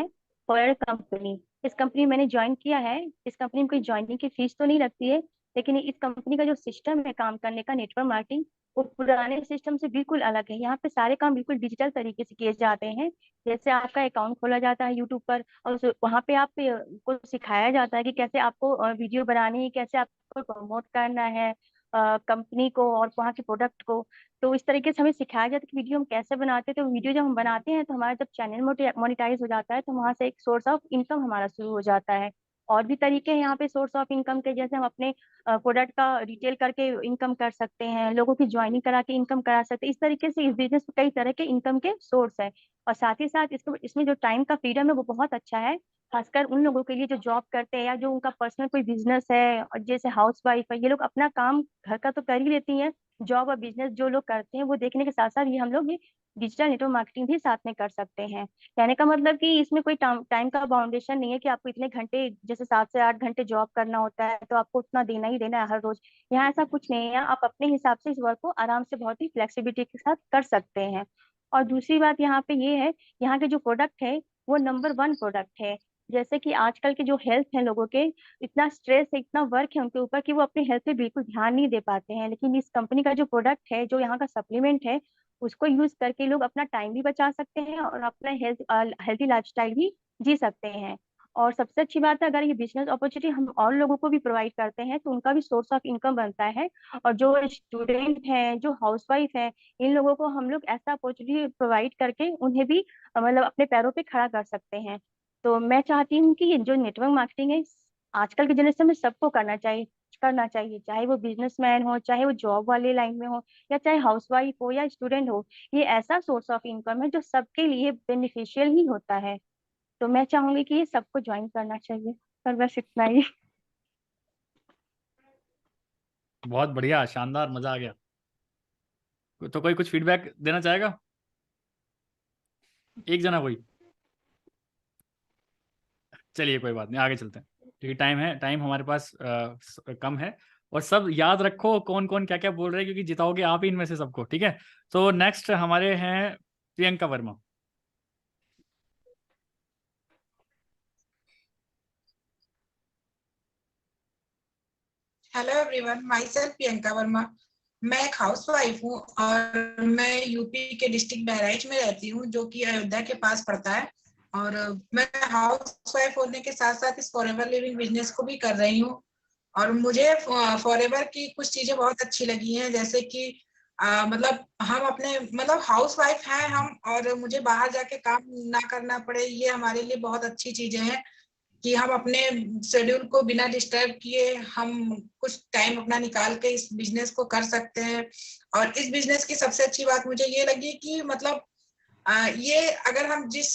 फॉर कंपनी। इस कंपनी में मैंने ज्वाइन किया है। इस कंपनी में कोई ज्वाइनिंग की फीस तो नहीं लगती है, लेकिन इस कंपनी का जो सिस्टम है काम करने का, नेटवर्क मार्केटिंग, वो पुराने सिस्टम से बिल्कुल अलग है। यहाँ पे सारे काम बिल्कुल डिजिटल तरीके से किए जाते हैं। जैसे आपका अकाउंट खोला जाता है यूट्यूब पर, और वहाँ पे आप को सिखाया जाता है कि कैसे आपको वीडियो बनानी है, कैसे आपको प्रमोट करना है कंपनी को और वहाँ के प्रोडक्ट को। तो इस तरीके से हमें सिखाया जाता है कि वीडियो हम कैसे बनाते हैं। तो वीडियो जब हम बनाते हैं तो हमारा जब चैनल मोनेटाइज हो जाता है, तो वहाँ से एक सोर्स ऑफ इनकम हमारा शुरू हो जाता है। और भी तरीके हैं यहाँ पे सोर्स ऑफ इनकम के, जैसे हम अपने प्रोडक्ट का रिटेल करके इनकम कर सकते हैं, लोगों की ज्वाइनिंग करा के इनकम करा सकते हैं। इस तरीके से इस बिजनेस में कई तरह के इनकम के सोर्स है। और साथ ही साथ इसमें जो टाइम का फ्रीडम है वो बहुत अच्छा है, खासकर उन लोगों के लिए जो जॉब करते हैं या जो उनका पर्सनल कोई बिजनेस है, और जैसे हाउस वाइफ है, ये लोग अपना काम घर का तो कर ही लेती हैं। जॉब और बिजनेस जो लोग करते हैं वो देखने के साथ साथ ये हम लोग ये डिजिटल नेटवर्क मार्केटिंग भी साथ में कर सकते हैं। कहने का मतलब कि इसमें कोई टाइम का बाउंडेशन नहीं है कि आपको इतने घंटे, जैसे 7 से 8 घंटे जॉब करना होता है तो आपको उतना देना ही देना है हर रोज। यहाँ ऐसा कुछ नहीं है, आप अपने हिसाब से इस वर्क को आराम से बहुत ही फ्लेक्सिबिलिटी के साथ कर सकते हैं। और दूसरी बात यहाँ पे ये है, यहाँ के जो प्रोडक्ट है वो नंबर 1 प्रोडक्ट है। जैसे कि आजकल के जो हेल्थ है लोगों के, इतना स्ट्रेस है, इतना वर्क है उनके ऊपर कि वो अपने हेल्थ पे बिल्कुल ध्यान नहीं दे पाते हैं। लेकिन इस कंपनी का जो प्रोडक्ट है, जो यहाँ का सप्लीमेंट है, उसको यूज करके लोग अपना टाइम भी बचा सकते हैं और अपना हेल्थी लाइफस्टाइल भी जी सकते हैं। और सबसे अच्छी बात है, अगर ये बिजनेस अपॉर्चुनिटी हम और लोगों को भी प्रोवाइड करते हैं तो उनका भी सोर्स ऑफ इनकम बनता है। और जो स्टूडेंट हैं, जो हाउसवाइफ है, इन लोगों को हम लोग ऐसा अपॉर्चुनिटी प्रोवाइड करके उन्हें भी मतलब अपने पैरों पे खड़ा कर सकते हैं। तो मैं चाहती हूँ कि ये जो नेटवर्क मार्केटिंग है, आजकल के जनरेशन में सबको करना चाहिए, चाहे वो बिजनेसमैन हो, चाहे वो जॉब वाले लाइन में हो, या चाहे हाउसवाइफ हो या स्टूडेंट हो। ये ऐसा सोर्स ऑफ इनकम है जो सबके लिए बेनिफिशियल ही होता है। तो मैं चाहूंगी कि ये सबको ज्वाइन करना चाहिए। पर बस इतना ही। बहुत बढ़िया, शानदार, मजा आ गया। तो कोई कुछ फीडबैक देना चाहेगा, एक जना कोई। चलिए कोई बात नहीं, आगे चलते हैं क्योंकि टाइम हमारे पास कम है। और सब याद रखो कौन कौन क्या क्या बोल रहे हैं, क्योंकि जिताओगे आप ही इनमें से सबको, ठीक है। तो नेक्स्ट हमारे हैं Priyanka Verma. Hello everyone, my self Priyanka Verma. मैं एक हाउस वाइफ हूँ और मैं यूपी के डिस्ट्रिक्ट बहराइच में रहती हूँ, जो कि अयोध्या के पास पड़ता है। और मैं हाउस वाइफ होने के साथ साथ इस फॉरएवर लिविंग बिजनेस को भी कर रही हूँ। और मुझे फॉरएवर की कुछ चीजें बहुत अच्छी लगी हैं, जैसे कि मतलब हम अपने मतलब हाउस वाइफ हैं हम, और मुझे बाहर जाके काम ना करना पड़े, ये हमारे लिए बहुत अच्छी चीजें हैं कि हम अपने शेड्यूल को बिना डिस्टर्ब किए हम कुछ टाइम अपना निकाल के इस बिजनेस को कर सकते हैं। और इस बिजनेस की सबसे अच्छी बात मुझे ये लगी कि मतलब ये अगर हम जिस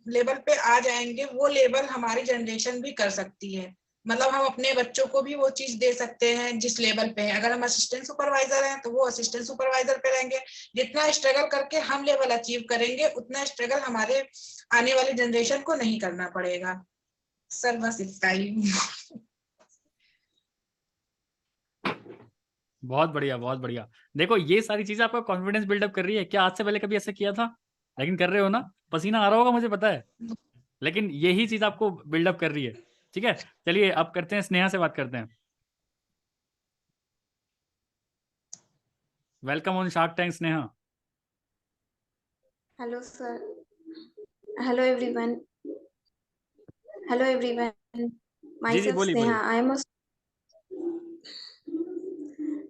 लेवल पे आ जाएंगे वो लेवल हमारी जनरेशन भी कर सकती है। मतलब हम अपने बच्चों को भी वो चीज दे सकते हैं जिस लेवल पे है। अगर हम असिस्टेंट सुपरवाइजर हैं तो वो असिस्टेंट सुपरवाइजर पे रहेंगे। जितना स्ट्रगल करके हम लेवल अचीव करेंगे उतना स्ट्रगल हमारे आने वाली जनरेशन को नहीं करना पड़ेगा। सर बस इतना ही। बहुत बढ़िया, बहुत बढ़िया। देखो ये सारी चीजें आपका कॉन्फिडेंस बिल्डअप कर रही है। क्या आज से पहले कभी ऐसा किया था? लेकिन कर रहे हो ना, पसीना आ रहा होगा मुझे पता है, लेकिन यही चीज आपको बिल्डअप कर रही है। ठीक है, चलिए अब करते हैं, स्नेहा से बात करते हैं। Welcome on shark Tank Sneha. Hello, sir. Hello, everyone. Hello, everyone. जी जी, Myself बोलिए Sneha. बोलिए। I am a.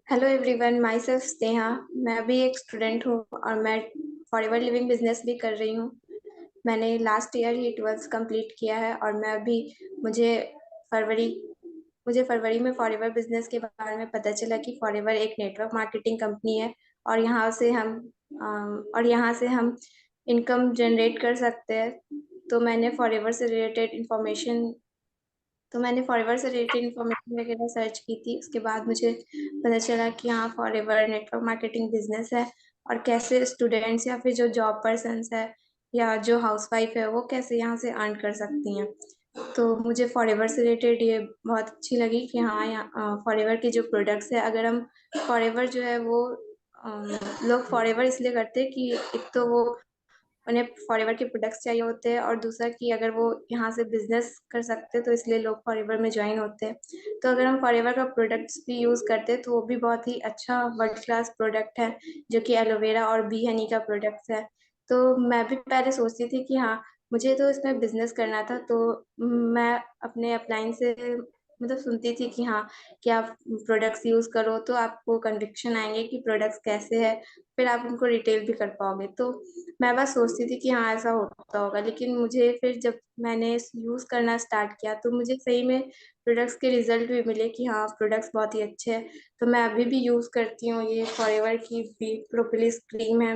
Hello, everyone. Myself Sneha. मैं अभी एक स्टूडेंट हूँ और मैं फॉरएवर लिविंग बिजनेस भी कर रही हूँ। मैंने लास्ट ईयर ही 12th कंप्लीट किया है और मैं अभी मुझे फरवरी फरवरी में फॉरएवर बिजनेस के बारे में पता चला कि फॉरएवर एक नेटवर्क मार्केटिंग कंपनी है और यहाँ से हम इनकम जनरेट कर सकते हैं। तो मैंने फॉरएवर से रिलेटेड इन्फॉर्मेशन वगैरह सर्च की थी। उसके बाद मुझे पता चला कि हाँ, फॉरएवर नेटवर्क मार्केटिंग बिजनेस है और कैसे स्टूडेंट्स या फिर जो जॉब पर्सन्स है या जो हाउसवाइफ है वो कैसे यहाँ से अर्न कर सकती हैं। तो मुझे फॉरएवर से रिलेटेड ये बहुत अच्छी लगी कि हाँ, यहाँ फॉरएवर के जो प्रोडक्ट्स है, अगर हम फॉरएवर जो है वो लोग फॉरएवर इसलिए करते हैं कि एक तो वो उन्हें फॉरएवर के प्रोडक्ट्स चाहिए होते हैं और दूसरा कि अगर वो यहाँ से बिजनेस कर सकते हैं तो इसलिए लोग फॉरएवर में ज्वाइन होते हैं। तो अगर हम फॉरएवर का प्रोडक्ट्स भी यूज़ करते हैं तो वो भी बहुत ही अच्छा वर्ल्ड क्लास प्रोडक्ट है, जो कि एलोवेरा और बी हनी का प्रोडक्ट्स है। तो मैं भी पहले सोचती थी कि हाँ, मुझे तो इसमें बिजनेस करना था, तो मैं अपने अपलाइन से मतलब सुनती थी कि हाँ, कि आप प्रोडक्ट्स यूज़ करो तो आपको कन्विक्शन आएंगे कि प्रोडक्ट्स कैसे है, फिर आप उनको रिटेल भी कर पाओगे। तो मैं बस सोचती थी कि हाँ, ऐसा होता होगा, लेकिन मुझे फिर जब मैंने यूज़ करना स्टार्ट किया तो मुझे सही में प्रोडक्ट्स के रिजल्ट भी मिले कि हाँ, प्रोडक्ट्स बहुत ही अच्छे हैं। तो मैं अभी भी यूज़ करती हूँ, ये फॉरएवर की बी प्रोपोलिस क्रीम है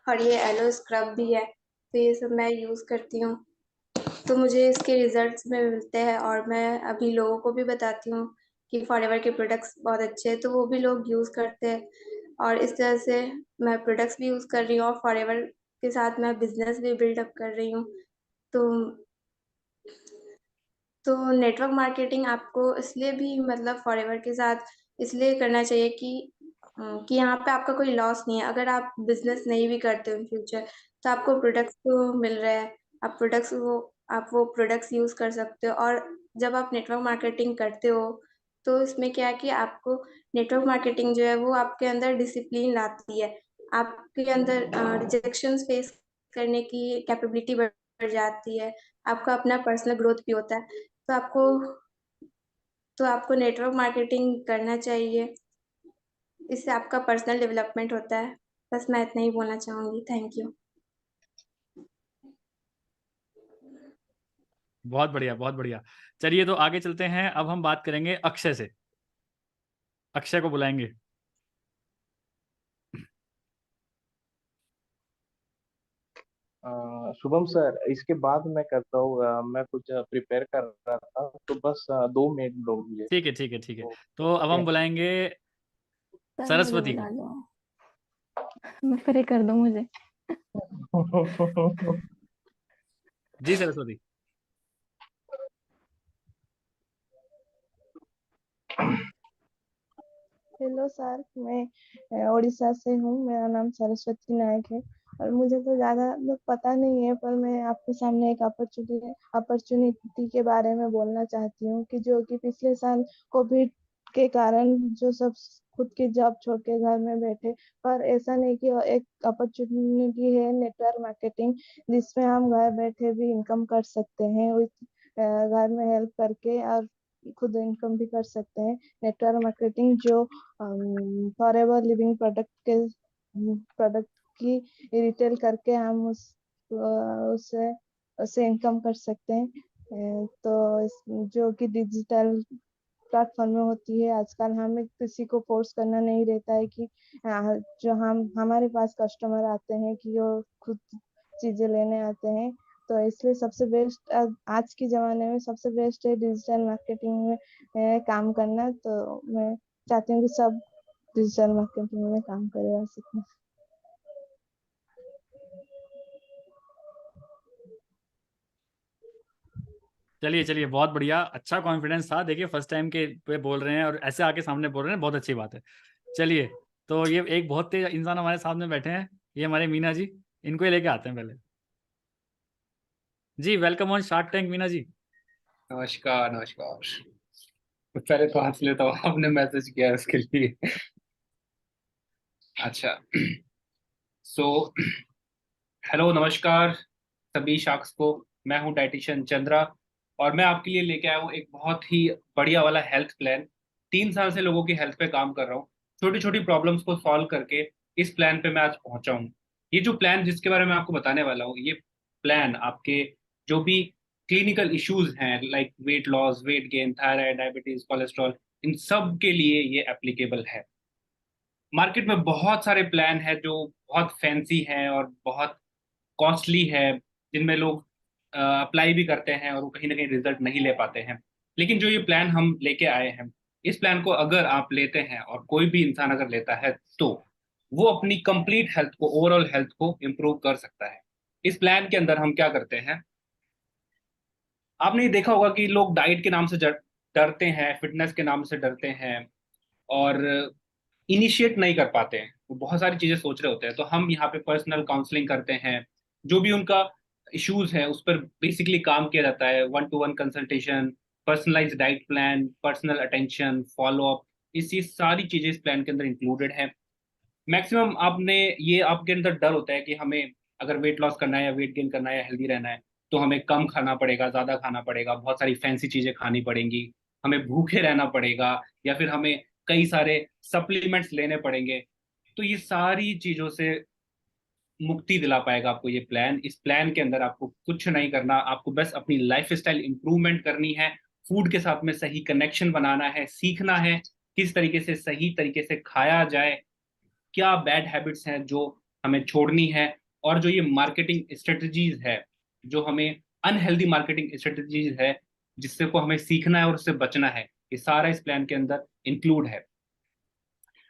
और ये एलो स्क्रब भी है। तो ये सब मैं यूज़ करती हूँ, तो मुझे इसके रिजल्ट्स में मिलते हैं और मैं अभी लोगों को भी बताती हूँ कि फॉरएवर के प्रोडक्ट्स बहुत अच्छे हैं, तो वो भी लोग यूज़ करते हैं। और इस तरह से मैं प्रोडक्ट्स भी यूज़ कर रही हूँ और फॉरएवर के साथ मैं बिजनेस भी बिल्डअप कर रही हूँ। तो तो नेटवर्क मार्केटिंग आपको इसलिए भी मतलब फॉरएवर के साथ इसलिए करना चाहिए कि यहाँ पे आपका कोई लॉस नहीं है। अगर आप बिजनेस नहीं भी करते हो इन फ्यूचर तो आपको प्रोडक्ट्स तो मिल रहा है, आप वो प्रोडक्ट्स यूज़ कर सकते हो। और जब आप नेटवर्क मार्केटिंग करते हो तो इसमें क्या है कि आपको नेटवर्क मार्केटिंग जो है वो आपके अंदर डिसिप्लिन लाती है, आपके अंदर रिजेक्शंस फेस करने की कैपेबिलिटी बढ़ जाती है, आपका अपना पर्सनल ग्रोथ भी होता है। तो आपको नेटवर्क मार्केटिंग करना चाहिए, इससे आपका पर्सनल डेवलपमेंट होता है। बस मैं इतना ही बोलना चाहूँगी। Thank you. बहुत बढ़िया, बहुत बढ़िया। चलिए तो आगे चलते हैं, अब हम बात करेंगे अक्षय से। अक्षय को बुलाएंगे। शुभम सर, इसके बाद मैं करता हूँ। मैं कुछ प्रिपेयर कर रहा था, तो बस 2 मिनट दो मुझे। ठीक है ठीक है ठीक है। तो तो अब हम बुलाएंगे सर मुझे सरस्वती बुला को। लो, मैं फ्री कर दो मुझे। जी सरस्वती। हेलो सर, मैं उड़ीसा से हूँ। मेरा नाम सरस्वती नायक है और मुझे तो ज़्यादा पता नहीं है, पर मैं आपके सामने एक अपॉर्चुनिटी के बारे में बोलना चाहती हूँ कि जो कि पिछले साल कोविड के कारण जो सब खुद की जॉब छोड़ के घर में बैठे, पर ऐसा नहीं कि एक अपॉर्चुनिटी है नेटवर्क मार्केटिंग, जिसमें हम घर बैठे भी इनकम कर सकते हैं, घर में हेल्प करके और खुद इनकम भी कर सकते हैं। नेटवर्क मार्केटिंग जो फॉरएवर लिविंग प्रोडक्ट की रिटेल करके हम उससे उससे इनकम कर सकते हैं। जो कि डिजिटल प्लेटफॉर्म में होती है आजकल, हमें किसी को फोर्स करना नहीं रहता है कि जो हम हमारे पास कस्टमर आते हैं कि वो खुद चीजें लेने आते हैं। तो इसलिए सबसे बेस्ट आज के ज़माने में सबसे बेस्ट है डिजिटल मार्केटिंग में काम करना। तो मैं चाहती हूँ कि सब डिजिटल मार्केटिंग में काम करे और सीखें। चलिए चलिए, बहुत बढ़िया, अच्छा कॉन्फिडेंस था। देखिए फर्स्ट टाइम के पे बोल रहे हैं और ऐसे आके सामने बोल रहे हैं, बहुत अच्छी बात है। चलिए, तो ये एक बहुत तेज इंसान हमारे सामने बैठे हैं, ये हमारे मीना जी, इनको ही लेके आते हैं पहले। जी welcome on shark tank Meena ji. नमस्कार नमस्कार। तो पहले तो हंस लेता हूँ, आपने मैसेज किया है उसके लिए। अच्छा। सो हेलो, नमस्कार सभी शार्क्स को। मैं हूँ डाइटिशियन चंद्रा और मैं आपके लिए लेके आया हूँ एक बहुत ही बढ़िया वाला हेल्थ प्लान। 3 साल से लोगों की हेल्थ पे काम कर रहा हूँ, छोटी छोटी प्रॉब्लम्स को सॉल्व करके इस प्लान पे मैं आज पहुंचा हूँ। ये जो प्लान जिसके बारे में आपको बताने वाला हूँ, ये प्लान आपके जो भी क्लिनिकल इश्यूज हैं like weight loss, weight gain, thyroid, diabetes, cholesterol, इन सब के लिए ये एप्लीकेबल है। मार्केट में बहुत सारे प्लान है जो बहुत फैंसी हैं और बहुत कॉस्टली है, जिनमें लोग अप्लाई भी करते हैं और वो कहीं ना कहीं रिजल्ट नहीं ले पाते हैं। लेकिन जो ये प्लान हम लेके आए हैं, इस प्लान को अगर आप लेते हैं और कोई भी इंसान अगर लेता है तो वो अपनी कंप्लीट हेल्थ को, ओवरऑल हेल्थ को इम्प्रूव कर सकता है। इस प्लान के अंदर हम क्या करते हैं, आपने ये देखा होगा कि लोग डाइट के नाम से डरते हैं, फिटनेस के नाम से डरते हैं और इनिशिएट नहीं कर पाते हैं। वो बहुत सारी चीजें सोच रहे होते हैं। तो हम यहाँ पे पर्सनल काउंसलिंग करते हैं, जो भी उनका इश्यूज है उस पर बेसिकली काम किया जाता है। 1-to-1 consultation, personalise diet plan, personal attention, follow up, इसी सारी चीजें इस प्लान के अंदर इंक्लूडेड है। मैक्सिमम आपने ये आपके अंदर डर होता है कि हमें अगर वेट लॉस करना है या वेट गेन करना है या हेल्दी रहना है तो हमें कम खाना पड़ेगा, ज्यादा खाना पड़ेगा, बहुत सारी फैंसी चीजें खानी पड़ेंगी, हमें भूखे रहना पड़ेगा, या फिर हमें कई सारे सप्लीमेंट्स लेने पड़ेंगे। तो ये सारी चीजों से मुक्ति दिला पाएगा आपको ये प्लान। इस प्लान के अंदर आपको कुछ नहीं करना, आपको बस अपनी लाइफ स्टाइल इंप्रूवमेंट करनी है, फूड के साथ में सही कनेक्शन बनाना है, सीखना है किस तरीके से सही तरीके से खाया जाए, क्या बैड हैबिट्स हैं जो हमें छोड़नी है, और जो ये मार्केटिंग स्ट्रेटजीज है, जो हमें अनहेल्दी मार्केटिंग स्ट्रेटजीज है जिससे को हमें सीखना है और उससे बचना है, ये सारा इस प्लान के अंदर इंक्लूड है।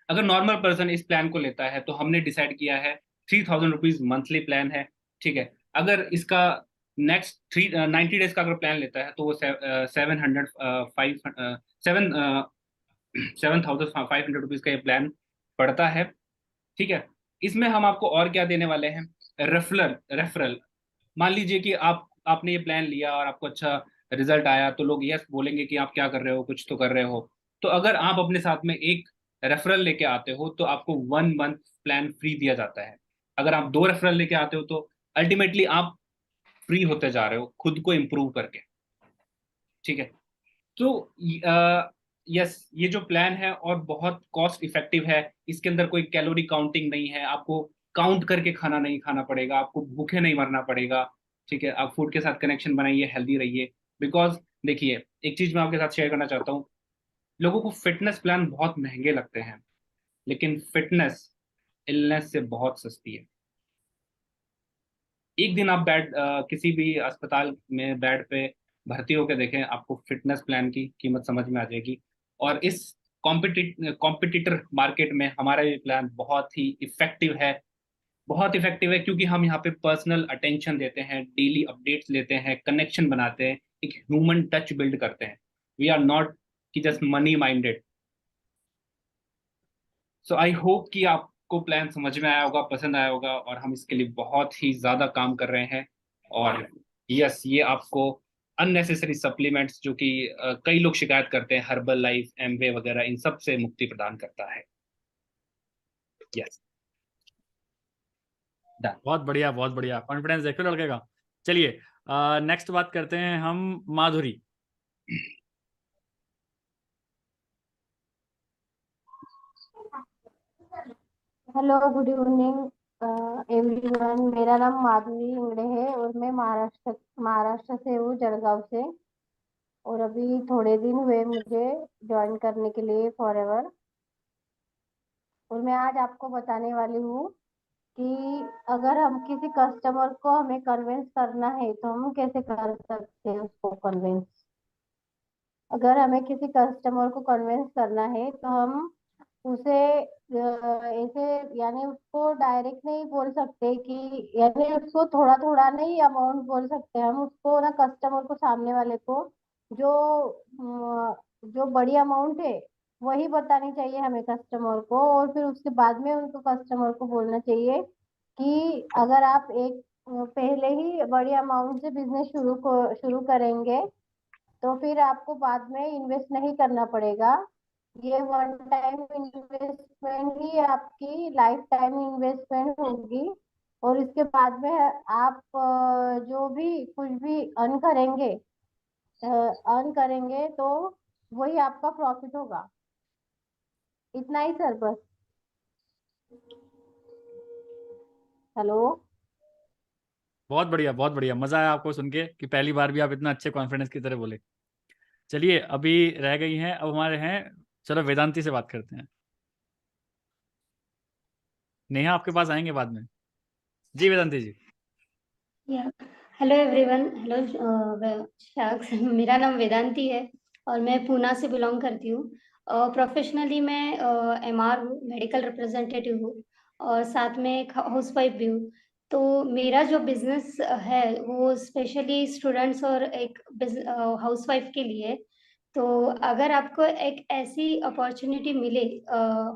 अगर नॉर्मल पर्सन इस प्लान को लेता है तो हमने डिसाइड किया है 3000 रुपीज मंथली प्लान है, ठीक है। अगर इसका नेक्स्ट 90 डेज का अगर प्लान लेता है तो वो 7,500 रुपीज का ये प्लान पड़ता है, ठीक है। इसमें हम आपको और क्या देने वाले हैं, रेफरल रेफरल। मान लीजिए कि आपने ये प्लान लिया और आपको अच्छा रिजल्ट आया तो लोग यस बोलेंगे कि आप क्या कर रहे हो, कुछ तो कर रहे हो। तो अगर आप अपने साथ में एक रेफरल लेके आते हो तो आपको 1 मंथ प्लान फ्री दिया जाता है। अगर आप 2 रेफरल लेके आते हो तो अल्टीमेटली आप फ्री होते जा रहे हो खुद को इम्प्रूव करके, ठीक है। तो यस, ये जो प्लान है और बहुत कॉस्ट इफेक्टिव है, इसके अंदर कोई कैलोरी काउंटिंग नहीं है, आपको काउंट करके खाना नहीं खाना पड़ेगा, आपको भूखे नहीं मरना पड़ेगा, ठीक है। आप फूड के साथ कनेक्शन बनाइए, हेल्दी रहिए। बिकॉज देखिए, एक चीज मैं आपके साथ शेयर करना चाहता हूँ, लोगों को फिटनेस प्लान बहुत महंगे लगते हैं, लेकिन फिटनेस इलनेस से बहुत सस्ती है। एक दिन आप किसी भी अस्पताल में बेड पे भर्ती होकर देखें, आपको फिटनेस प्लान की कीमत समझ में आ जाएगी। और इस कॉम्पिटिटर मार्केट में हमारा ये प्लान बहुत ही इफेक्टिव है, बहुत इफेक्टिव है, क्योंकि हम यहाँ पे पर्सनल अटेंशन देते हैं, डेली अपडेट्स लेते हैं, कनेक्शन बनाते हैं, एक ह्यूमन टच बिल्ड करते हैं। वी आर नॉट कि just money minded. So I hope कि आपको प्लान समझ में आया होगा, पसंद आया होगा, और हम इसके लिए बहुत ही ज़्यादा काम कर रहे हैं। और यस, ये आपको अननेसेसरी सप्लीमेंट्स जो कि कई लोग शिकायत करते हैं, हर्बल लाइफ, एमवे वगैरह, इन सब से मुक्ति प्रदान करता है। यस, बहुत बढ़िया, बहुत बढ़िया, कॉन्फिडेंस देखो लड़के का। चलिए नेक्स्ट बात करते हैं हम Madhuri. Hello, good evening everyone. मेरा नाम माधुरी इंगड़े है और मैं महाराष्ट्र से हूँ, जलगांव से। और अभी थोड़े दिन हुए मुझे ज्वाइन करने के लिए फॉरएवर। और मैं आज आपको बताने वाली हूँ कि अगर हम किसी कस्टमर को हमें कन्विंस करना है तो हम कैसे कर सकते हैं उसको कन्विंस। अगर हमें किसी कस्टमर को कन्विंस करना है तो हम उसे ऐसे, यानी उसको डायरेक्ट नहीं बोल सकते कि, यानी उसको थोड़ा थोड़ा नहीं अमाउंट बोल सकते हम उसको ना, कस्टमर को, सामने वाले को जो जो बड़ी अमाउंट है वही बतानी चाहिए हमें कस्टमर को। और फिर उसके बाद में उनको कस्टमर को बोलना चाहिए कि अगर आप एक पहले ही बड़ी अमाउंट से बिजनेस शुरू करेंगे तो फिर आपको बाद में इन्वेस्ट नहीं करना पड़ेगा। ये वन टाइम इन्वेस्टमेंट ही आपकी लाइफ टाइम इन्वेस्टमेंट होगी। और इसके बाद में आप जो भी कुछ भी अर्न करेंगे तो वही आपका प्रॉफिट होगा। इतना ही सर, बस। हेलो। बहुत बढ़िया, बहुत बढ़िया, मजा आया आपको सुन के कि पहली बार भी आप इतना अच्छे कॉन्फिडेंस की तरह बोले। चलिए अभी रह गई हैं, अब हमारे हैं, चलो वेदांती से बात करते हैं। नेहा आपके पास आएंगे बाद में। जी Vedanti ji. Hello everyone. Hello sharks. मेरा नाम वेदांती है और मैं पूना से बिलोंग करती हूँ। प्रोफेशनली मैं एमआर हूँ, मेडिकल रिप्रेजेंटेटिव हूँ, और साथ में एक हाउसवाइफ भी हूँ। तो मेरा जो बिजनेस है वो स्पेशली स्टूडेंट्स और एक हाउसवाइफ के लिए है। तो अगर आपको एक ऐसी अपॉर्चुनिटी मिले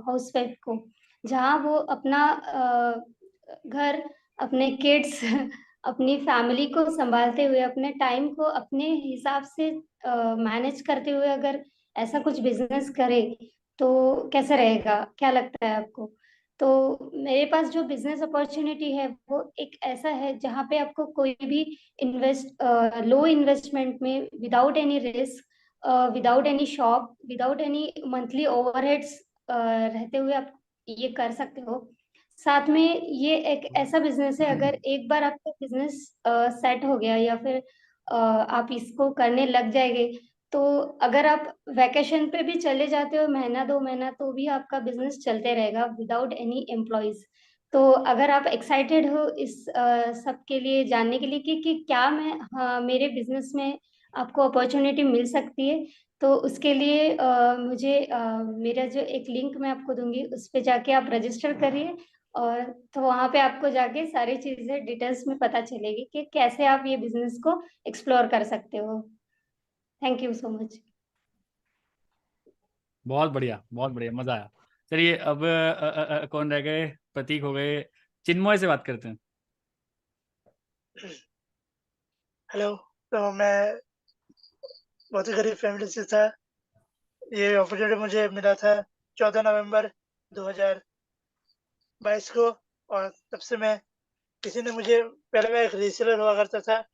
हाउसवाइफ को, जहाँ वो अपना घर, अपने किड्स अपनी फैमिली को संभालते हुए, अपने टाइम को अपने हिसाब से मैनेज करते हुए अगर ऐसा कुछ बिजनेस करे तो कैसा रहेगा, क्या लगता है आपको? तो मेरे पास जो बिजनेस अपॉर्चुनिटी है वो एक ऐसा है जहाँ पे आपको कोई भी लो इन्वेस्टमेंट में, without any risk, without any shop, without any monthly overheads रहते हुए आप ये कर सकते हो। साथ में ये एक ऐसा बिजनेस है, अगर एक बार आपका बिजनेस सेट हो गया या फिर आप इसको करने लग जाएंगे, तो अगर आप वैकेशन पे भी चले जाते हो महीना 2 महीना, तो भी आपका बिजनेस चलते रहेगा विदाउट एनी एम्प्लॉयज। तो अगर आप एक्साइटेड हो इस सब के लिए जानने के लिए कि क्या मेरे बिजनेस में आपको अपॉर्चुनिटी मिल सकती है, तो उसके लिए मेरा जो एक लिंक मैं आपको दूंगी, उस पे जाके आप रजिस्टर करिए। और तो वहां पे आपको जाके सारी चीजें डिटेल्स में पता चलेगी कि कैसे आप ये बिजनेस को एक्सप्लोर कर सकते हो। Thank you so much. बहुत बढ़िया, बहुत बढ़िया, मजा आया। चलिए अब कौन रह गए? प्रतीक हो गए, चिन्मय से बात करते हैं। हेलो। तो मैं बहुत ही गरीब फैमिली से था। ये अपॉर्चुनिटी मुझे मिला था 14 नवंबर 2022 को, और तब से मैं किसी ने मुझे, पहले मैं एक रीसेलर हुआ करता था,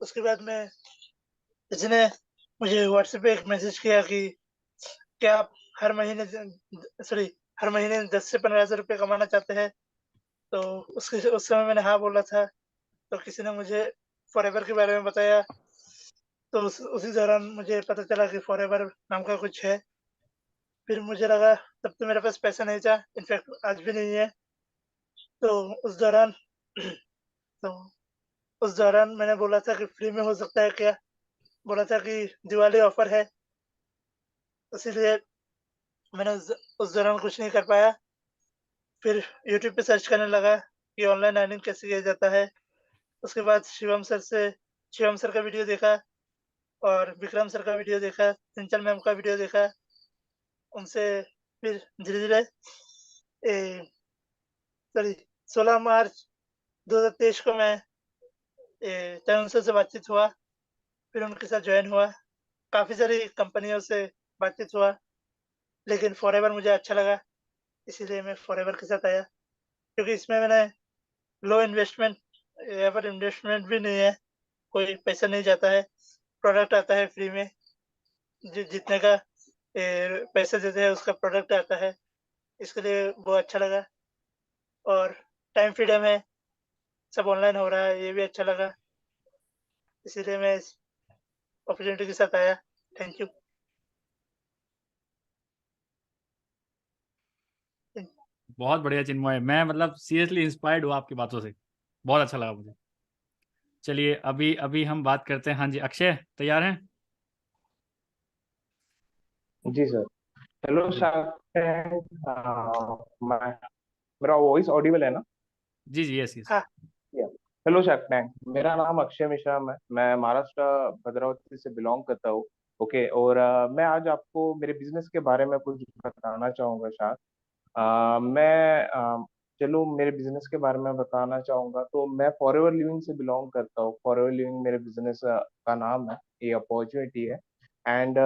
उसके बाद में किसी ने मुझे व्हाट्सएप पे एक मैसेज किया कि क्या आप हर महीने 10 से 15,000 रुपये कमाना चाहते हैं? तो उस समय मैंने हाँ बोला था। तो किसी ने मुझे फॉरएवर के बारे में बताया, तो उसी दौरान मुझे पता चला कि फॉरएवर नाम का कुछ है। फिर मुझे लगा, तब तो मेरे पास पैसा नहीं था, इनफैक्ट आज भी नहीं है। तो उस दौरान तो उस दौरान मैंने बोला था कि फ्री में हो सकता है क्या? बोला था कि दिवाली ऑफर है, इसीलिए मैंने उस दौरान कुछ नहीं कर पाया। फिर यूट्यूब पे सर्च करने लगा कि ऑनलाइन अर्निंग कैसे किया जाता है। उसके बाद शिवम सर का वीडियो देखा, और विक्रम सर का वीडियो देखा, सिंचल मैम का वीडियो देखा। उनसे फिर धीरे-धीरे सॉरी 16 मार्च 2023 को मैं तरुण सर से बातचीत हुआ, फिर उनके साथ ज्वाइन हुआ। काफ़ी सारी कंपनियों से बातचीत हुआ, लेकिन फॉरएवर मुझे अच्छा लगा, इसीलिए मैं फॉरएवर के साथ आया। क्योंकि इसमें मैंने लो इन्वेस्टमेंट, यहाँ पर इन्वेस्टमेंट भी नहीं है, कोई पैसा नहीं जाता है, प्रोडक्ट आता है फ्री में, जितने का पैसे देते हैं उसका प्रोडक्ट आता है, इसके लिए बहुत अच्छा लगा। और टाइम फ्रीडम है, सब ऑनलाइन हो रहा है, ये भी अच्छा लगा, इसीलिए मैं इस अपॉर्चुनिटी के साथ आया। Thank you. बहुत बढ़िया चिन्मय, मैं मतलब सीरियसली इंस्पायर्ड हुआ आपकी बातों से, बहुत अच्छा लगा मुझे। चलिए अभी अभी हम बात करते हैं। हाँ जी अक्षय, तैयार हैं? जी सर। हेलो जी शार्क टैंक, मैं मेरा वॉइस ऑडिबल है ना? जी जी, यस यस। हाँ, हेलो शार्क टैंक, मेरा नाम अक्षय मिश्रा है। मैं महाराष्ट्र भद्रावती से बिलोंग करता हूँ। ओके, और मैं आज आपको मेरे बिजनेस के बारे में कुछ बताना चाहूँगा शार्क। मैं चलो मेरे बिजनेस के बारे में बताना चाहूँगा। तो मैं फॉरएवर लिविंग से बिलोंग करता हूँ। फॉरएवर लिविंग मेरे बिजनेस का नाम है, ये अपॉर्चुनिटी है। And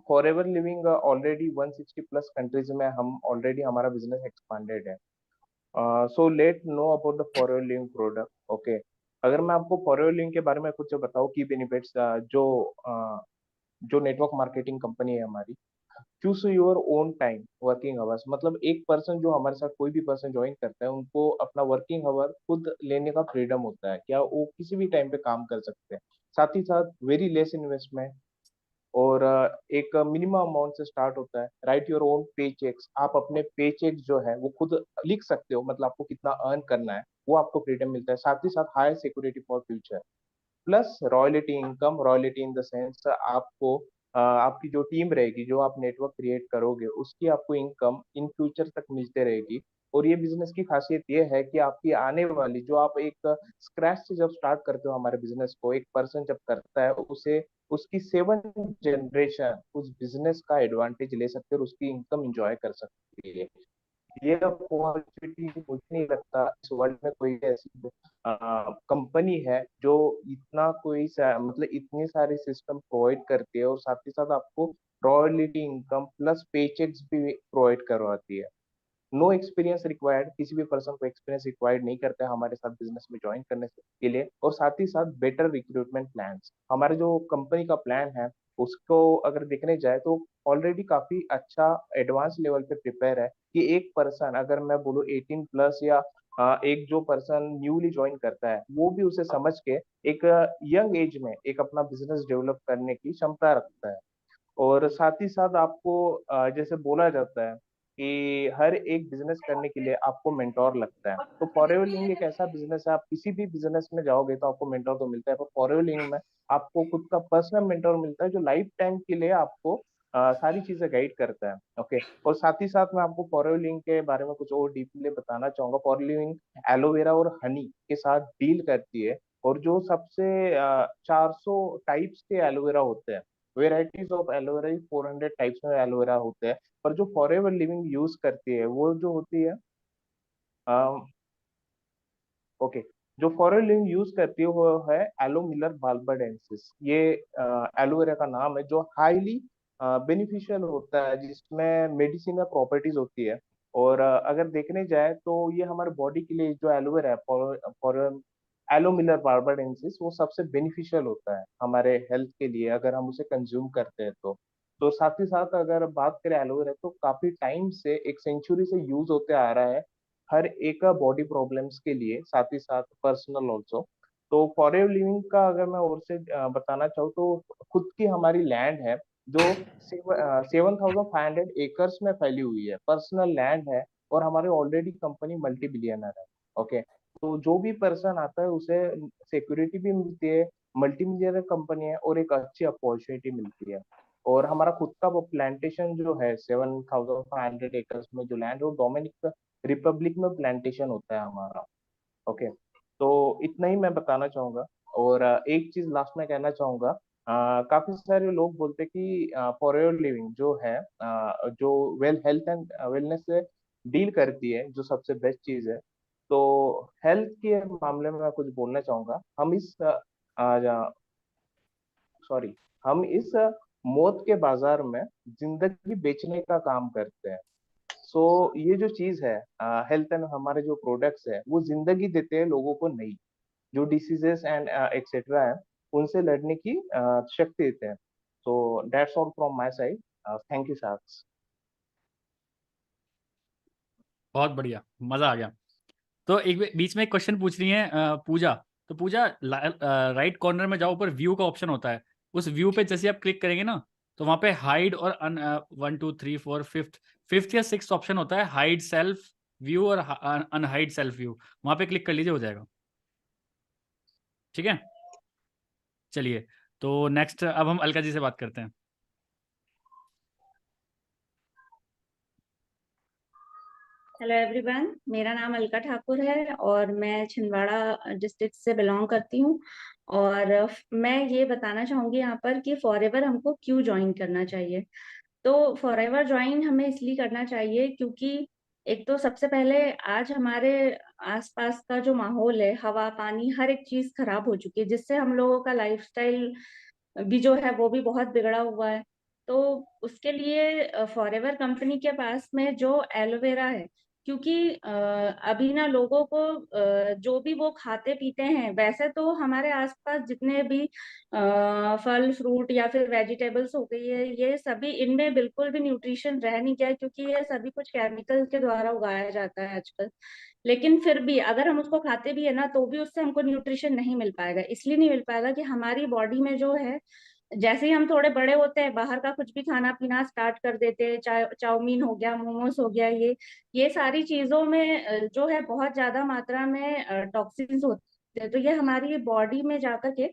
forever living already 160 plus countries में हम ऑलरेडी हमारा बिजनेस एक्सपांडेड है। So let know about the forever living product. Okay, अगर मैं आपको फॉरएवर लिविंग के बारे में कुछ बताऊँ की बेनिफिट्स, जो नेटवर्क मार्केटिंग कंपनी है हमारी, choose your own time working hours. मतलब एक पर्सन जो हमारे साथ कोई भी पर्सन ज्वाइन करता है, उनको अपना वर्किंग आवर खुद लेने का फ्रीडम होता है, क्या वो किसी भी टाइम पे काम कर सकते हैं। साथ ही साथ वेरी लेस इन्वेस्टमेंट, और एक मिनिमम अमाउंट से स्टार्ट होता है। राइट योर ओन पे चेक्स, आप अपने पे चेक जो है वो खुद लिख सकते हो, मतलब आपको कितना अर्न करना है वो आपको फ्रीडम मिलता है। साथ ही साथ high security for future, plus royalty income. Royalty in the sense आपको आपकी जो टीम रहेगी, जो आप नेटवर्क क्रिएट करोगे, उसकी आपको इनकम इन फ्यूचर तक मिलते रहेगी। और ये बिजनेस की खासियत ये है कि आपकी आने वाली, जो आप एक स्क्रैच से जब स्टार्ट करते हो हमारे बिजनेस को, एक पर्सन जब करता है उसे, उसकी 7 जनरेशन उस बिजनेस का एडवांटेज ले सकते हैं और उसकी इनकम एंजॉय कर सकती है। ये अपॉर्चुनिटी मुझे नहीं लगता इस वर्ल्ड में कोई ऐसी कंपनी है जो इतना मतलब इतने सारे सिस्टम प्रोवाइड करती है, और साथ ही साथ आपको रॉयल्टी इनकम प्लस पे चेक्स भी प्रोवाइड करवाती है। नो एक्सपीरियंस रिक्वायर्ड, किसी भी पर्सन को एक्सपीरियंस रिक्वायर्ड नहीं करता है हमारे साथ बिजनेस में ज्वाइन करने के लिए। और साथ ही साथ बेटर रिक्रूटमेंट प्लान्स, हमारे जो कंपनी का प्लान है उसको अगर देखने जाए तो ऑलरेडी काफी अच्छा एडवांस लेवल पे प्रिपेयर है, कि एक पर्सन अगर मैं बोलूँ 18 प्लस, या एक जो पर्सन न्यूली ज्वाइन करता है वो भी उसे समझ के एक यंग एज में एक अपना बिजनेस डेवलप करने की क्षमता रखता है। और साथ ही साथ आपको जैसे बोला जाता है कि हर एक बिजनेस करने के लिए आपको मेंटोर लगता है। तो फॉरएवर लिविंग एक ऐसा बिजनेस है, आप किसी भी बिजनेस में जाओगे तो आपको मेंटोर तो मिलता है, पर फॉरएवर लिविंग में आपको खुद का पर्सनल मेंटोर मिलता है, जो लाइफ टाइम के लिए आपको सारी चीजें गाइड करता है। ओके, और साथ ही साथ मैं आपको फॉरएवर लिविंग के बारे में कुछ और डीपली बताना चाहूंगा। फॉरएवर लिविंग एलोवेरा और हनी के साथ डील करती है, और जो सबसे 400 टाइप्स के एलोवेरा होते हैं, वेराइटीज ऑफ एलोवेरा, 400 टाइप्स में एलोवेरा होते हैं, पर जो फॉरएवर लिविंग यूज करती है वो जो होती है, ओके, जो फॉरएवर लिविंग यूज करती है वो है एलोमिलर बाल्बेडेंसिस। ये एलोवेरा का नाम है, जो हाईली बेनिफिशियल होता है, जिसमें मेडिसिनल प्रॉपर्टीज होती है। और अगर देखने जाए तो ये हमारे बॉडी के लिए जो एलोवेरा है, फॉर एलोमिलर बार्बाडेंसिस, वो सबसे बेनिफिशियल होता है हमारे हेल्थ के लिए, अगर हम उसे कंज्यूम करते हैं तो साथ ही साथ अगर बात करें एलोवेरा, तो काफी टाइम से, एक सेंचुरी से यूज होते आ रहा है हर एक बॉडी प्रॉब्लम्स के लिए, साथ ही साथ पर्सनल ऑल्सो। तो फॉरएवर लिविंग का अगर मैं और से बताना चाहूँ तो खुद की हमारी लैंड है, जो 7,500 एकर्स में फैली हुई है, पर्सनल लैंड है, और हमारी ऑलरेडी कंपनी मल्टी बिलियनर है। ओके, तो जो भी पर्सन आता है उसे सिक्योरिटी भी मिलती है, मल्टी मिलियनर कंपनी है, और एक अच्छी अपॉर्चुनिटी मिलती है। और हमारा खुद का वो प्लांटेशन जो है 7,500 एकर्स में जो लैंड है, वो डोमिनिक रिपब्लिक में प्लांटेशन होता है हमारा। ओके, तो इतना ही मैं बताना चाहूंगा। और एक चीज लास्ट में कहना चाहूंगा, काफी सारे लोग बोलते हैं कि फॉरएवर लिविंग जो है, जो वेल हेल्थ एंड वेलनेस से डील करती है, जो सबसे बेस्ट चीज है। तो हेल्थ के मामले में मैं कुछ बोलना चाहूंगा। सॉरी हम इस मौत के बाजार में जिंदगी बेचने का काम करते हैं। सो ये जो चीज है, हेल्थ एंड हमारे जो प्रोडक्ट्स है वो जिंदगी देते हैं लोगों को, नई जो डिसीजेस एंड एक्सेट्रा है उनसे लड़ने की शक्ति देते हैं। सो that's all from my side. Thank you साक्ष। बहुत बढ़िया, मजा आ गया। तो एक बीच में एक क्वेश्चन पूछ रही है पूजा। तो पूजा, राइट कॉर्नर में जाओ, ऊपर व्यू का ऑप्शन होता है। उस व्यू पे जैसे आप क्लिक करेंगे ना, तो वहां पे हाइड और 1 2 3 4 5 फिफ्थ या सिक्स ऑप्शन होता है, हाइड सेल्फ व्यू और अनहाइड सेल्फ व्यू। वहां पे क्लिक कर लीजिए, हो जाएगा। ठीक है, चलिए। तो नेक्स्ट अब हम अलका जी से बात करते हैं। हेलो एवरीवन, मेरा नाम अलका ठाकुर है और मैं छिंदवाड़ा डिस्ट्रिक्ट से बिलोंग करती हूँ। और मैं ये बताना चाहूंगी यहाँ पर कि फॉरएवर हमको क्यों ज्वाइन करना चाहिए। तो फॉरएवर ज्वाइन हमें इसलिए करना चाहिए क्योंकि एक तो सबसे पहले आज हमारे आसपास का जो माहौल है, हवा पानी हर एक चीज खराब हो चुकी है, जिससे हम लोगों का लाइफस्टाइल भी जो है वो भी बहुत बिगड़ा हुआ है। तो उसके लिए फॉरएवर कंपनी के पास में जो एलोवेरा है, क्योंकि अभी ना लोगों को जो भी वो खाते पीते हैं, वैसे तो हमारे आसपास जितने भी फल फ्रूट या फिर वेजिटेबल्स हो गई है, ये सभी इनमें बिल्कुल भी न्यूट्रिशन रह नहीं गया, क्योंकि ये सभी कुछ केमिकल के द्वारा उगाया जाता है आजकल। लेकिन फिर भी अगर हम उसको खाते भी है ना, तो भी उससे हमको न्यूट्रिशन नहीं मिल पाएगा। इसलिए नहीं मिल पाएगा कि हमारी बॉडी में जो है, जैसे ही हम थोड़े बड़े होते हैं, बाहर का कुछ भी खाना पीना स्टार्ट कर देते हैं, चाहे चाउमीन हो गया, मोमोस हो गया, ये सारी चीजों में जो है बहुत ज्यादा मात्रा में टॉक्सिन्स होते हैं। तो ये हमारी बॉडी में जाकर के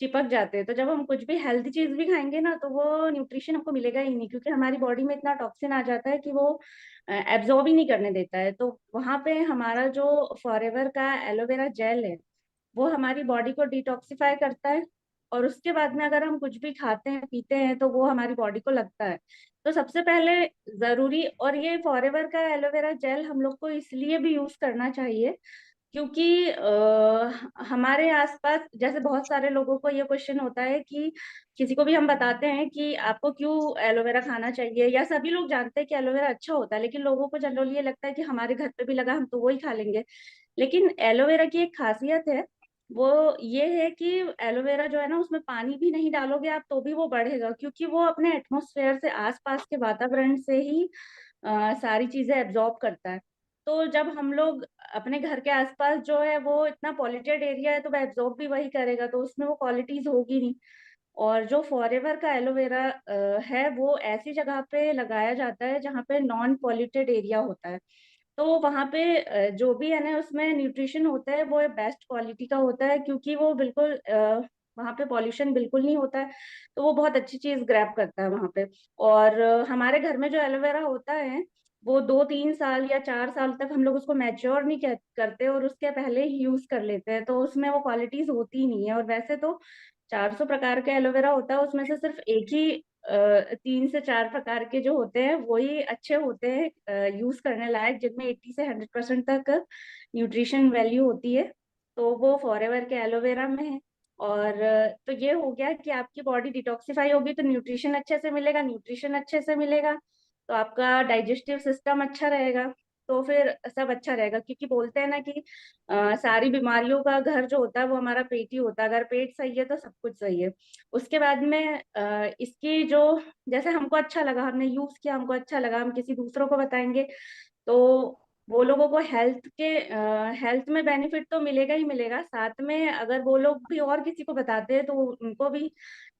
चिपक जाते हैं। तो जब हम कुछ भी हेल्दी चीज भी खाएंगे ना, तो वो न्यूट्रिशन हमको मिलेगा ही नहीं, क्योंकि हमारी बॉडी में इतना टॉक्सिन आ जाता है कि वो एब्जॉर्ब ही नहीं करने देता है। तो वहां पे हमारा जो फॉरएवर का एलोवेरा जेल है, वो हमारी बॉडी को डिटॉक्सिफाई करता है। और उसके बाद में अगर हम कुछ भी खाते हैं पीते हैं, तो वो हमारी बॉडी को लगता है। तो सबसे पहले जरूरी, और ये फॉरएवर का एलोवेरा जेल हम लोग को इसलिए भी यूज करना चाहिए क्योंकि हमारे आसपास जैसे बहुत सारे लोगों को ये क्वेश्चन होता है कि किसी को भी हम बताते हैं कि आपको क्यों एलोवेरा खाना चाहिए, या सभी लोग जानते हैं कि एलोवेरा अच्छा होता है, लेकिन लोगों को जनरली ये लगता है कि हमारे घर पे भी लगा, हम तो वही खा लेंगे। लेकिन एलोवेरा की एक खासियत है, वो ये है कि एलोवेरा जो है ना, उसमें पानी भी नहीं डालोगे आप तो भी वो बढ़ेगा, क्योंकि वो अपने एटमॉस्फेयर से, आसपास के वातावरण से ही सारी चीजें एब्जॉर्ब करता है। तो जब हम लोग अपने घर के आसपास जो है वो इतना पॉल्यूटेड एरिया है, तो वह एब्जॉर्ब भी वही करेगा, तो उसमें वो क्वालिटीज होगी नहीं। और जो फॉरएवर का एलोवेरा है, वो ऐसी जगह पे लगाया जाता है जहाँ पे नॉन पॉल्यूटेड एरिया होता है। तो वहाँ पे जो भी है ना, उसमें न्यूट्रिशन होता है, वो बेस्ट क्वालिटी का होता है, क्योंकि वो बिल्कुल वहाँ पे पॉल्यूशन बिल्कुल नहीं होता है। तो वो बहुत अच्छी चीज ग्रैब करता है वहाँ पे। और हमारे घर में जो एलोवेरा होता है, वो 2 3 साल या 4 साल तक हम लोग उसको मैच्योर नहीं करते, और उसके पहले ही यूज कर लेते हैं, तो उसमें वो क्वालिटीज होती ही नहीं है। और वैसे तो 400 प्रकार का एलोवेरा होता है, उसमें से सिर्फ एक ही 3 से 4 प्रकार के जो होते हैं वही अच्छे होते हैं यूज करने लायक, जिनमें 80 से 100% तक न्यूट्रिशन वैल्यू होती है। तो वो फॉरएवर के एलोवेरा में है। और तो ये हो गया कि आपकी बॉडी डिटॉक्सिफाई होगी, तो न्यूट्रिशन अच्छे से मिलेगा, न्यूट्रिशन अच्छे से मिलेगा तो आपका डाइजेस्टिव सिस्टम अच्छा रहेगा। तो फिर सब अच्छा रहेगा, क्योंकि बोलते हैं ना कि सारी बीमारियों का घर जो होता है वो हमारा पेट ही होता है। अगर पेट सही है तो सब कुछ सही है। उसके बाद में इसकी जो, जैसे हमको अच्छा लगा, हमने यूज किया, हमको अच्छा लगा, हम किसी दूसरों को बताएंगे, तो वो लोगों को हेल्थ में बेनिफिट तो मिलेगा ही मिलेगा, साथ में अगर वो लोग भी और किसी को बताते हैं तो उनको भी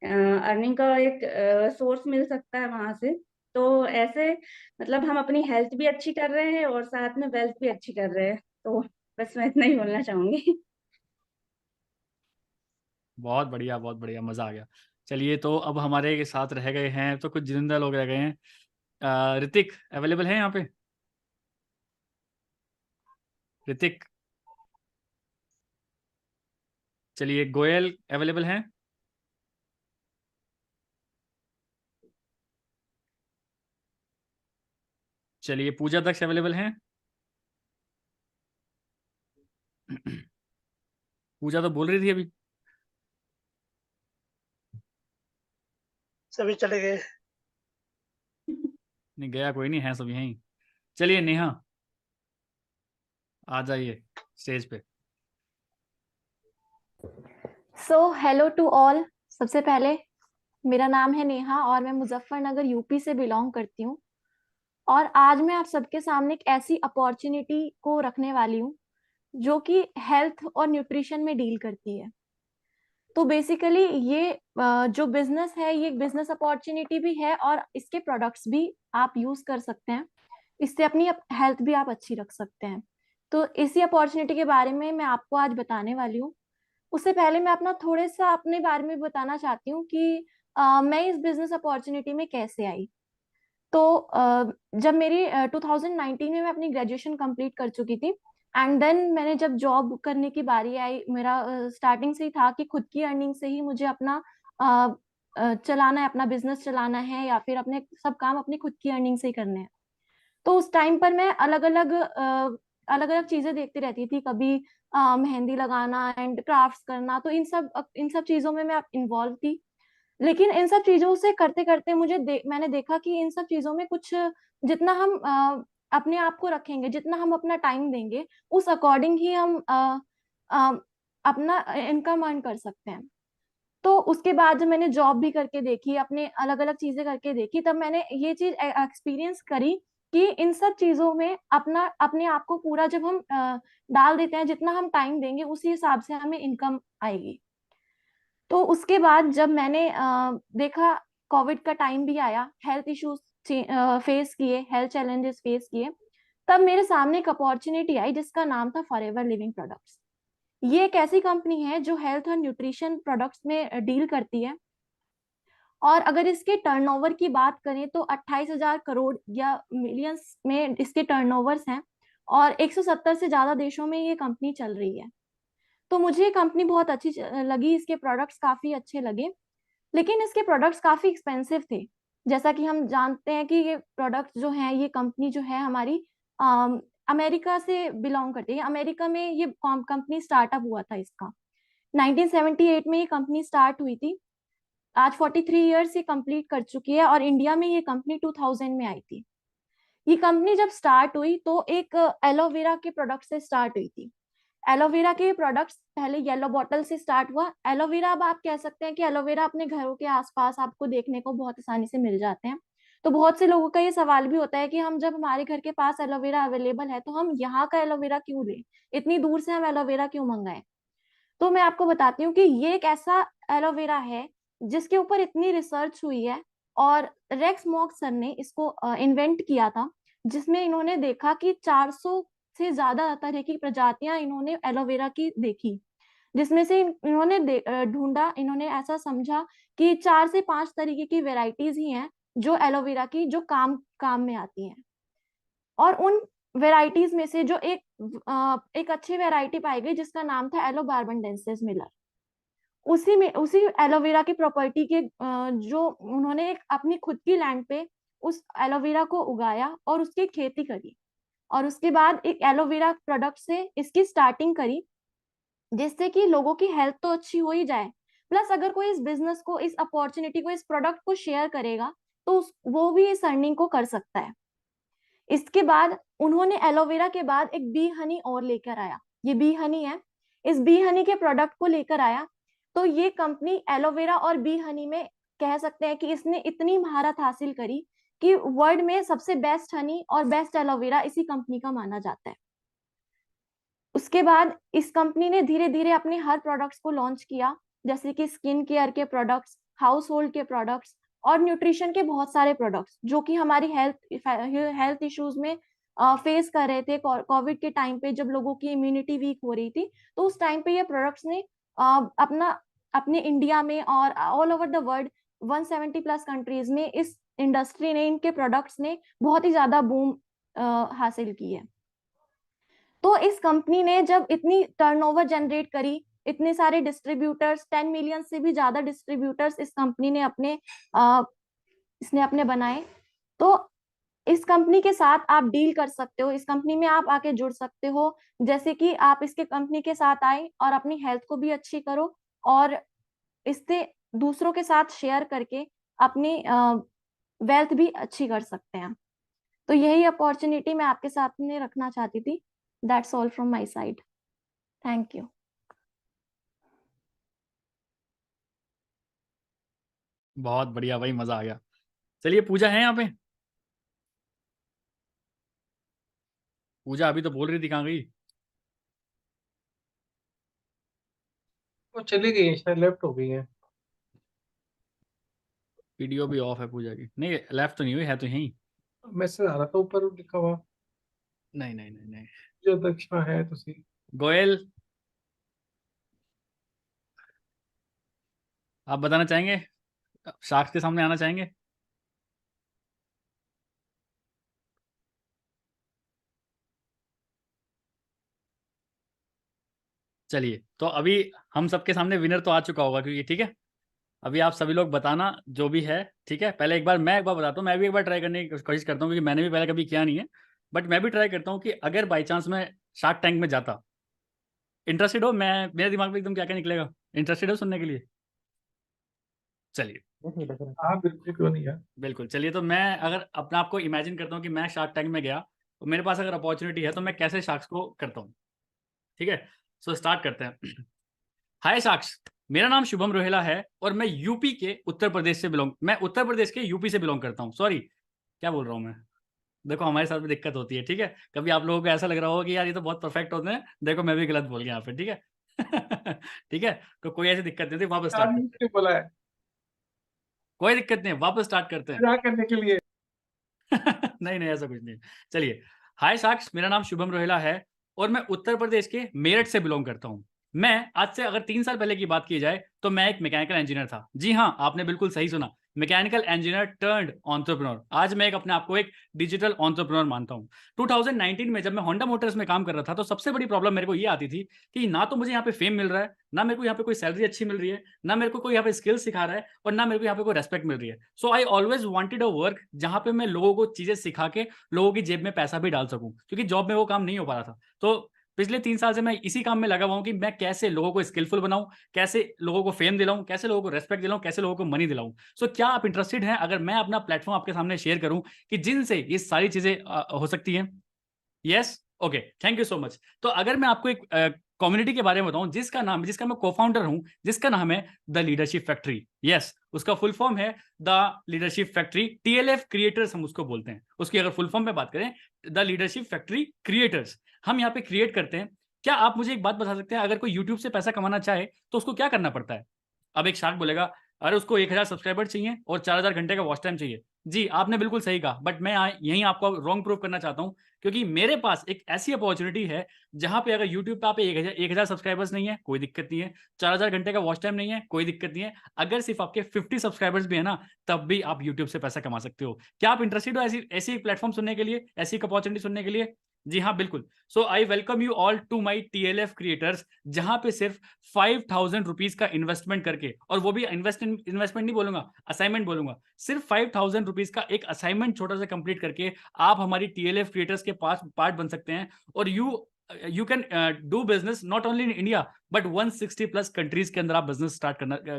अर्निंग का एक सोर्स मिल सकता है वहां से। तो ऐसे मतलब हम अपनी हेल्थ भी अच्छी कर रहे हैं और साथ में वेल्थ भी अच्छी कर रहे हैं। तो बस मैं इतना ही बोलना चाहूंगी। बहुत बढ़िया, बहुत बढ़िया, मजा आ गया। चलिए, तो अब हमारे साथ रह गए हैं, तो कुछ जिंदा लोग रह गए हैं। ऋतिक अवेलेबल है यहाँ पे? ऋतिक, चलिए। गोयल अवेलेबल हैं? चलिए, पूजा दक्ष अवेलेबल हैं? पूजा तो बोल रही थी अभी। सभी चले गए। नहीं गया कोई नहीं है, सब यहीं। चलिए नेहा, आ जाइए स्टेज पे। Hello to all. सबसे पहले मेरा नाम है नेहा और मैं मुजफ्फरनगर यूपी से बिलोंग करती हूँ। और आज मैं आप सबके सामने एक ऐसी अपॉर्चुनिटी को रखने वाली हूँ जो कि हेल्थ और न्यूट्रिशन में डील करती है। तो बेसिकली ये जो बिजनेस है, ये एक बिजनेस अपॉर्चुनिटी भी है और इसके प्रोडक्ट्स भी आप यूज कर सकते हैं। इससे अपनी हेल्थ भी आप अच्छी रख सकते हैं। तो इसी अपॉर्चुनिटी के बारे में मैं आपको आज बताने वाली हूँ। उससे पहले मैं अपना थोड़ा सा अपने बारे में बताना चाहती हूँ कि मैं इस बिजनेस अपॉर्चुनिटी में कैसे आई। तो जब मेरी 2019 में मैं अपनी ग्रेजुएशन कंप्लीट कर चुकी थी एंड देन मैंने जब जॉब करने की बारी आई, मेरा स्टार्टिंग से ही था कि खुद की अर्निंग से ही मुझे अपना चलाना है, अपना बिजनेस चलाना है या फिर अपने सब काम अपनी खुद की अर्निंग से ही करने हैं। तो उस टाइम पर मैं अलग अलग चीजें देखती रहती थी। कभी मेहंदी लगाना एंड क्राफ्ट्स करना, तो इन सब चीजों में मैं इन्वॉल्व थी। लेकिन इन सब चीजों से करते करते मैंने देखा कि इन सब चीजों में कुछ, जितना हम अपने आप को रखेंगे, जितना हम अपना टाइम देंगे, उस अकॉर्डिंग ही हम अपना इनकम अर्न कर सकते हैं। तो उसके बाद जब मैंने जॉब भी करके देखी, अपने अलग अलग चीजें करके देखी, तब मैंने ये चीज एक्सपीरियंस करी कि इन सब चीजों में अपने आप को पूरा जब हम डाल देते हैं, जितना हम टाइम देंगे उसी हिसाब से हमें इनकम आएगी। तो उसके बाद जब मैंने देखा, कोविड का टाइम भी आया, हेल्थ इश्यूज फेस किए, हेल्थ चैलेंजेस फेस किए, तब मेरे सामने एक अपॉर्चुनिटी आई जिसका नाम था फॉरएवर लिविंग प्रोडक्ट्स। ये एक ऐसी कंपनी है जो हेल्थ और न्यूट्रिशन प्रोडक्ट्स में डील करती है। और अगर इसके टर्नओवर की बात करें तो 28,000 करोड़ या मिलियंस में इसके टर्नओवर्स हैं और 170 से ज्यादा देशों में ये कंपनी चल रही है। तो मुझे ये कंपनी बहुत अच्छी लगी, इसके प्रोडक्ट्स काफी अच्छे लगे, लेकिन इसके प्रोडक्ट्स काफी एक्सपेंसिव थे। जैसा कि हम जानते हैं कि ये प्रोडक्ट्स जो हैं, ये कंपनी जो है हमारी अमेरिका से बिलोंग करती है। अमेरिका में ये कंपनी स्टार्टअप हुआ था इसका 1978 में ये कंपनी स्टार्ट हुई थी। आज 43 इयर्स ये कंप्लीट कर चुकी है और इंडिया में ये कंपनी 2000 में आई थी। ये कंपनी जब स्टार्ट हुई तो एक एलोवेरा के प्रोडक्ट से स्टार्ट हुई थी। एलोवेरा के प्रोडक्ट्स पहले येलो बॉटल से स्टार्ट हुआ। एलोवेरा, अब आप कह सकते हैं कि एलोवेरा अपने घरों के आसपास आपको देखने को बहुत आसानी से मिल जाते हैं। तो बहुत से लोगों का ये सवाल भी होता है कि हम जब हमारे घर के पास एलोवेरा अवेलेबल है तो हम यहाँ का एलोवेरा क्यों लें, इतनी दूर से हम एलोवेरा क्यों मंगाएं। तो मैं आपको बताती हूँ कि ये एक ऐसा एलोवेरा है जिसके ऊपर इतनी रिसर्च हुई है और रेक्स मॉक सर ने इसको इन्वेंट किया था, जिसमें इन्होंने देखा कि 400 से ज्यादा तरह की प्रजातियां इन्होंने एलोवेरा की देखी, जिसमें से इन्होंने ढूंढा, इन्होंने ऐसा समझा कि 4 से 5 तरीके की वेराइटीज ही हैं जो एलोवेरा की जो काम में आती हैं। और उन वेराइटीज में से जो एक अच्छी वेराइटी पाई गई जिसका नाम था एलोबार्बनडेंसिस मिलर। उसी एलोवेरा की प्रॉपर्टी के जो उन्होंने एक अपनी खुद की लैंड पे उस एलोवेरा को उगाया और उसकी खेती करी और उसके बाद एक एलोवेरा प्रोडक्ट से इसकी स्टार्टिंग करी, जिससे कि लोगों की हेल्थ तो अच्छी हो ही जाए, प्लस अगर कोई इस बिजनेस को, इस अपॉर्चुनिटी को, इस प्रोडक्ट को शेयर करेगा तो वो भी इस अर्निंग को कर सकता है। इसके बाद उन्होंने एलोवेरा के बाद एक बी हनी और लेकर आया। ये बी हनी है, इस बी हनी के प्रोडक्ट को लेकर आया। तो ये कंपनी एलोवेरा और बी हनी में कह सकते हैं कि इसने इतनी महारत हासिल करी कि वर्ल्ड में सबसे बेस्ट हनी और बेस्ट एलोवेरा इसी कंपनी का माना जाता है। उसके बाद इस कंपनी ने धीरे धीरे अपने हर प्रोडक्ट्स को लॉन्च किया, जैसे कि स्किन केयर के प्रोडक्ट्स, हाउस होल्ड के प्रोडक्ट्स और न्यूट्रिशन के बहुत सारे प्रोडक्ट्स जो कि हमारी हेल्थ इश्यूज में फेस कर रहे थे। कोविड के टाइम पे जब लोगों की इम्यूनिटी वीक हो रही थी, तो उस टाइम पे ये प्रोडक्ट्स ने अपने इंडिया में और all over the world 170 plus countries में इस इंडस्ट्री ने, इनके प्रोडक्ट्स ने बहुत ही ज्यादा बूम हासिल की है। तो इस कंपनी ने जब इतनी टर्नओवर जनरेट करी, इतने सारे डिस्ट्रीब्यूटर्स, 10 मिलियन से भी ज्यादा डिस्ट्रीब्यूटर्स इस कंपनी ने इसने अपने बनाए, तो इस कंपनी के साथ आप डील कर सकते हो, इस कंपनी में आप आके जुड़ सकते हो। जैसे कि आप इसके कंपनी के साथ आए और अपनी हेल्थ को भी अच्छी करो और इससे दूसरों के साथ शेयर करके अपनी वेल्थ भी अच्छी कर सकते हैं। तो यही अपॉर्चुनिटी मैं आपके साथ में रखना चाहती थी। That's all from my side. Thank you. बहुत बढ़िया भाई, मजा आ गया। चलिए पूजा है यहाँ पे? पूजा अभी तो बोल रही थी, कहाँ गई? वो चली गई है, शायद लेफ्ट हो गई है। वीडियो भी ऑफ है पूजा की। नहीं लेफ्ट तो नहीं हुई, है तो यहीं। मैसेज आ रहा था ऊपर लिखा हुआ, नहीं नहीं नहीं नहीं। जो दक्षिणा है तुसी। गोयल, आप बताना चाहेंगे? साक्ष के सामने आना चाहेंगे? चलिए, तो अभी हम सबके सामने विनर तो आ चुका होगा, क्योंकि ठीक है, अभी आप सभी लोग बताना जो भी है, ठीक है। पहले मैं एक बार बताता हूँ, मैं भी एक बार ट्राई करने की कोशिश करता हूँ, क्योंकि मैंने भी पहले कभी किया नहीं है। बट मैं भी ट्राई करता हूँ कि अगर बाई चांस मैं शार्क टैंक में जाता, इंटरेस्टेड हो? मैं, मेरे दिमाग में एकदम क्या क्या निकलेगा, इंटरेस्टेड हो सुनने के लिए? चलिए हाँ बिल्कुल, क्यों नहीं यार। बिल्कुल। चलिए, तो मैं अगर अपने आप को इमेजिन करता हूँ कि मैं शार्क टैंक में गया, तो मेरे पास अगर अपॉर्चुनिटी है तो मैं कैसे शार्क्स को करता हूँ, ठीक है। सो स्टार्ट करते हैं। हाय शार्क्स, मेरा नाम शुभम रोहेला है और मैं यूपी के उत्तर प्रदेश से मैं उत्तर प्रदेश के यूपी से बिलोंग करता हूँ। सॉरी, क्या बोल रहा हूँ मैं? देखो हमारे साथ भी दिक्कत होती है, ठीक है। कभी आप लोगों को ऐसा लग रहा होगा कि यार ये तो बहुत परफेक्ट होते हैं, देखो मैं भी गलत बोल गया यहाँ पे, ठीक है। ठीक है, तो कोई ऐसी दिक्कत नहीं थी, वापस स्टार्ट करते हैं। बोला है कोई दिक्कत नहीं है, वापस स्टार्ट करते हैं। क्या करने के लिए। नहीं नहीं, ऐसा कुछ नहीं। चलिए, हाय साक्ष, मेरा नाम शुभम रोहेला है और मैं उत्तर प्रदेश के मेरठ से बिलोंग करता हूँ। मैं आज से अगर 3 साल पहले की बात की जाए तो मैं एक मैकेनिकल इंजीनियर था। जी हाँ, आपने बिल्कुल सही सुना, मैकेनिकल इंजीनियर टर्न्ड एंटरप्रेन्योर। आज मैं अपने आप को एक डिजिटल एंटरप्रेन्योर मानता हूँ। 2019 में जब मैं होंडा मोटर्स में काम कर रहा था, तो सबसे बड़ी प्रॉब्लम मेरे को ये आती थी कि ना तो मुझे यहाँ पे फेम मिल रहा है, ना मेरे को यहाँ पे कोई सैलरी अच्छी मिल रही है, ना मेरे को कोई यहाँ पे स्किल सिखा रहा है, और ना मेरे को यहाँ पे कोई रेस्पेक्ट मिल रही है। So I always wanted a work जहाँ पे मैं लोगों को चीजें सिखा के लोगों की जेब में पैसा भी डाल सकूं, क्योंकि जॉब में वो काम नहीं हो पा रहा था। तो पिछले 3 साल से मैं इसी काम में लगा हुआ हूं कि मैं कैसे लोगों को स्किलफुल बनाऊं, कैसे लोगों को फेम दिलाऊं, कैसे लोगों को रेस्पेक्ट दिलाऊं, कैसे लोगों को मनी दिलाऊं। सो क्या आप इंटरेस्टेड हैं अगर मैं अपना प्लेटफॉर्म आपके सामने शेयर करूं कि जिनसे ये सारी चीजें हो सकती हैं? Yes, okay, thank you so much. तो अगर मैं आपको एक कम्युनिटी के बारे में बताऊं जिसका मैं को-फाउंडर हूं, जिसका नाम है द लीडरशिप फैक्ट्री। यस, उसका फुल फॉर्म है the leadership factory, TLF creators हम उसको बोलते हैं। उसकी अगर फुल फॉर्म में बात करें, द लीडरशिप फैक्ट्री क्रिएटर्स, हम यहाँ पे क्रिएट करते हैं। क्या आप मुझे एक बात बता सकते हैं, अगर कोई यूट्यूब से पैसा कमाना चाहे तो उसको क्या करना पड़ता है? अब एक शार्क बोलेगा, अरे उसको 1000 सब्सक्राइबर चाहिए और 4000 घंटे का वॉच टाइम चाहिए। जी, आपने बिल्कुल सही कहा, बट मैं यहीं आपको रॉन्ग प्रूव करना चाहता हूं, क्योंकि मेरे पास एक ऐसी अपॉर्चुनिटी है जहां पे अगर यूट्यूब पे आप 1000 सब्सक्राइबर्स नहीं है, कोई दिक्कत नहीं है, 4000 घंटे का वॉच टाइम नहीं है, कोई दिक्कत नहीं है, अगर सिर्फ आपके 50 सब्सक्राइबर्स भी है ना, तब भी आप यूट्यूब से पैसा कमा सकते हो। क्या आप इंटरेस्टेड हो ऐसी एक प्लेटफॉर्म सुनने के लिए, ऐसी एक अपॉर्चुनिटी सुनने के लिए? जी हाँ, बिल्कुल। So I welcome you all to my TLF creators, जहां पे सिर्फ 5000 रुपीज का इन्वेस्टमेंट करके, और वो भी इन्वेस्टमेंट नहीं बोलूंगा, असाइनमेंट बोलूंगा, सिर्फ 5000 रुपीज का एक असाइनमेंट छोटा सा कंप्लीट करके आप हमारी TLF क्रिएटर्स के पार्ट बन सकते हैं। और you can do business not only in India but 160+ countries के अंदर आप बिजनेस स्टार्ट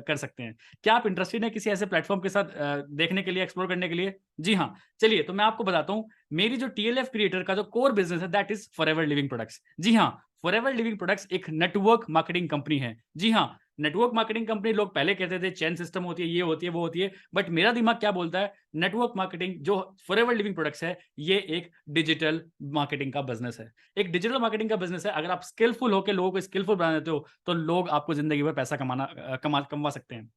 कर सकते हैं। क्या आप इंटरेस्टेड हैं किसी ऐसे प्लेटफॉर्म के साथ देखने के लिए, एक्सप्लोर करने के लिए? जी हाँ, चलिए, तो मैं आपको बताता हूं, मेरी जो TLF क्रिएटर का जो कोर बिजनेस है, that is forever living products. जी हाँ, फॉरएवर लिविंग प्रोडक्ट्स एक नेटवर्क मार्केटिंग कंपनी है। जी हाँ, नेटवर्क मार्केटिंग कंपनी, लोग पहले कहते थे चेन सिस्टम होती है, ये होती है, वो होती है, बट मेरा दिमाग क्या बोलता है, नेटवर्क मार्केटिंग जो फॉरएवर लिविंग प्रोडक्ट्स है, ये एक डिजिटल मार्केटिंग का बिजनेस है। एक डिजिटल मार्केटिंग का बिजनेस है। अगर आप स्किलफुल होकर लोगों को स्किलफुल बना देते हो तो लोग आपको जिंदगी भर पैसा कमा सकते हैं।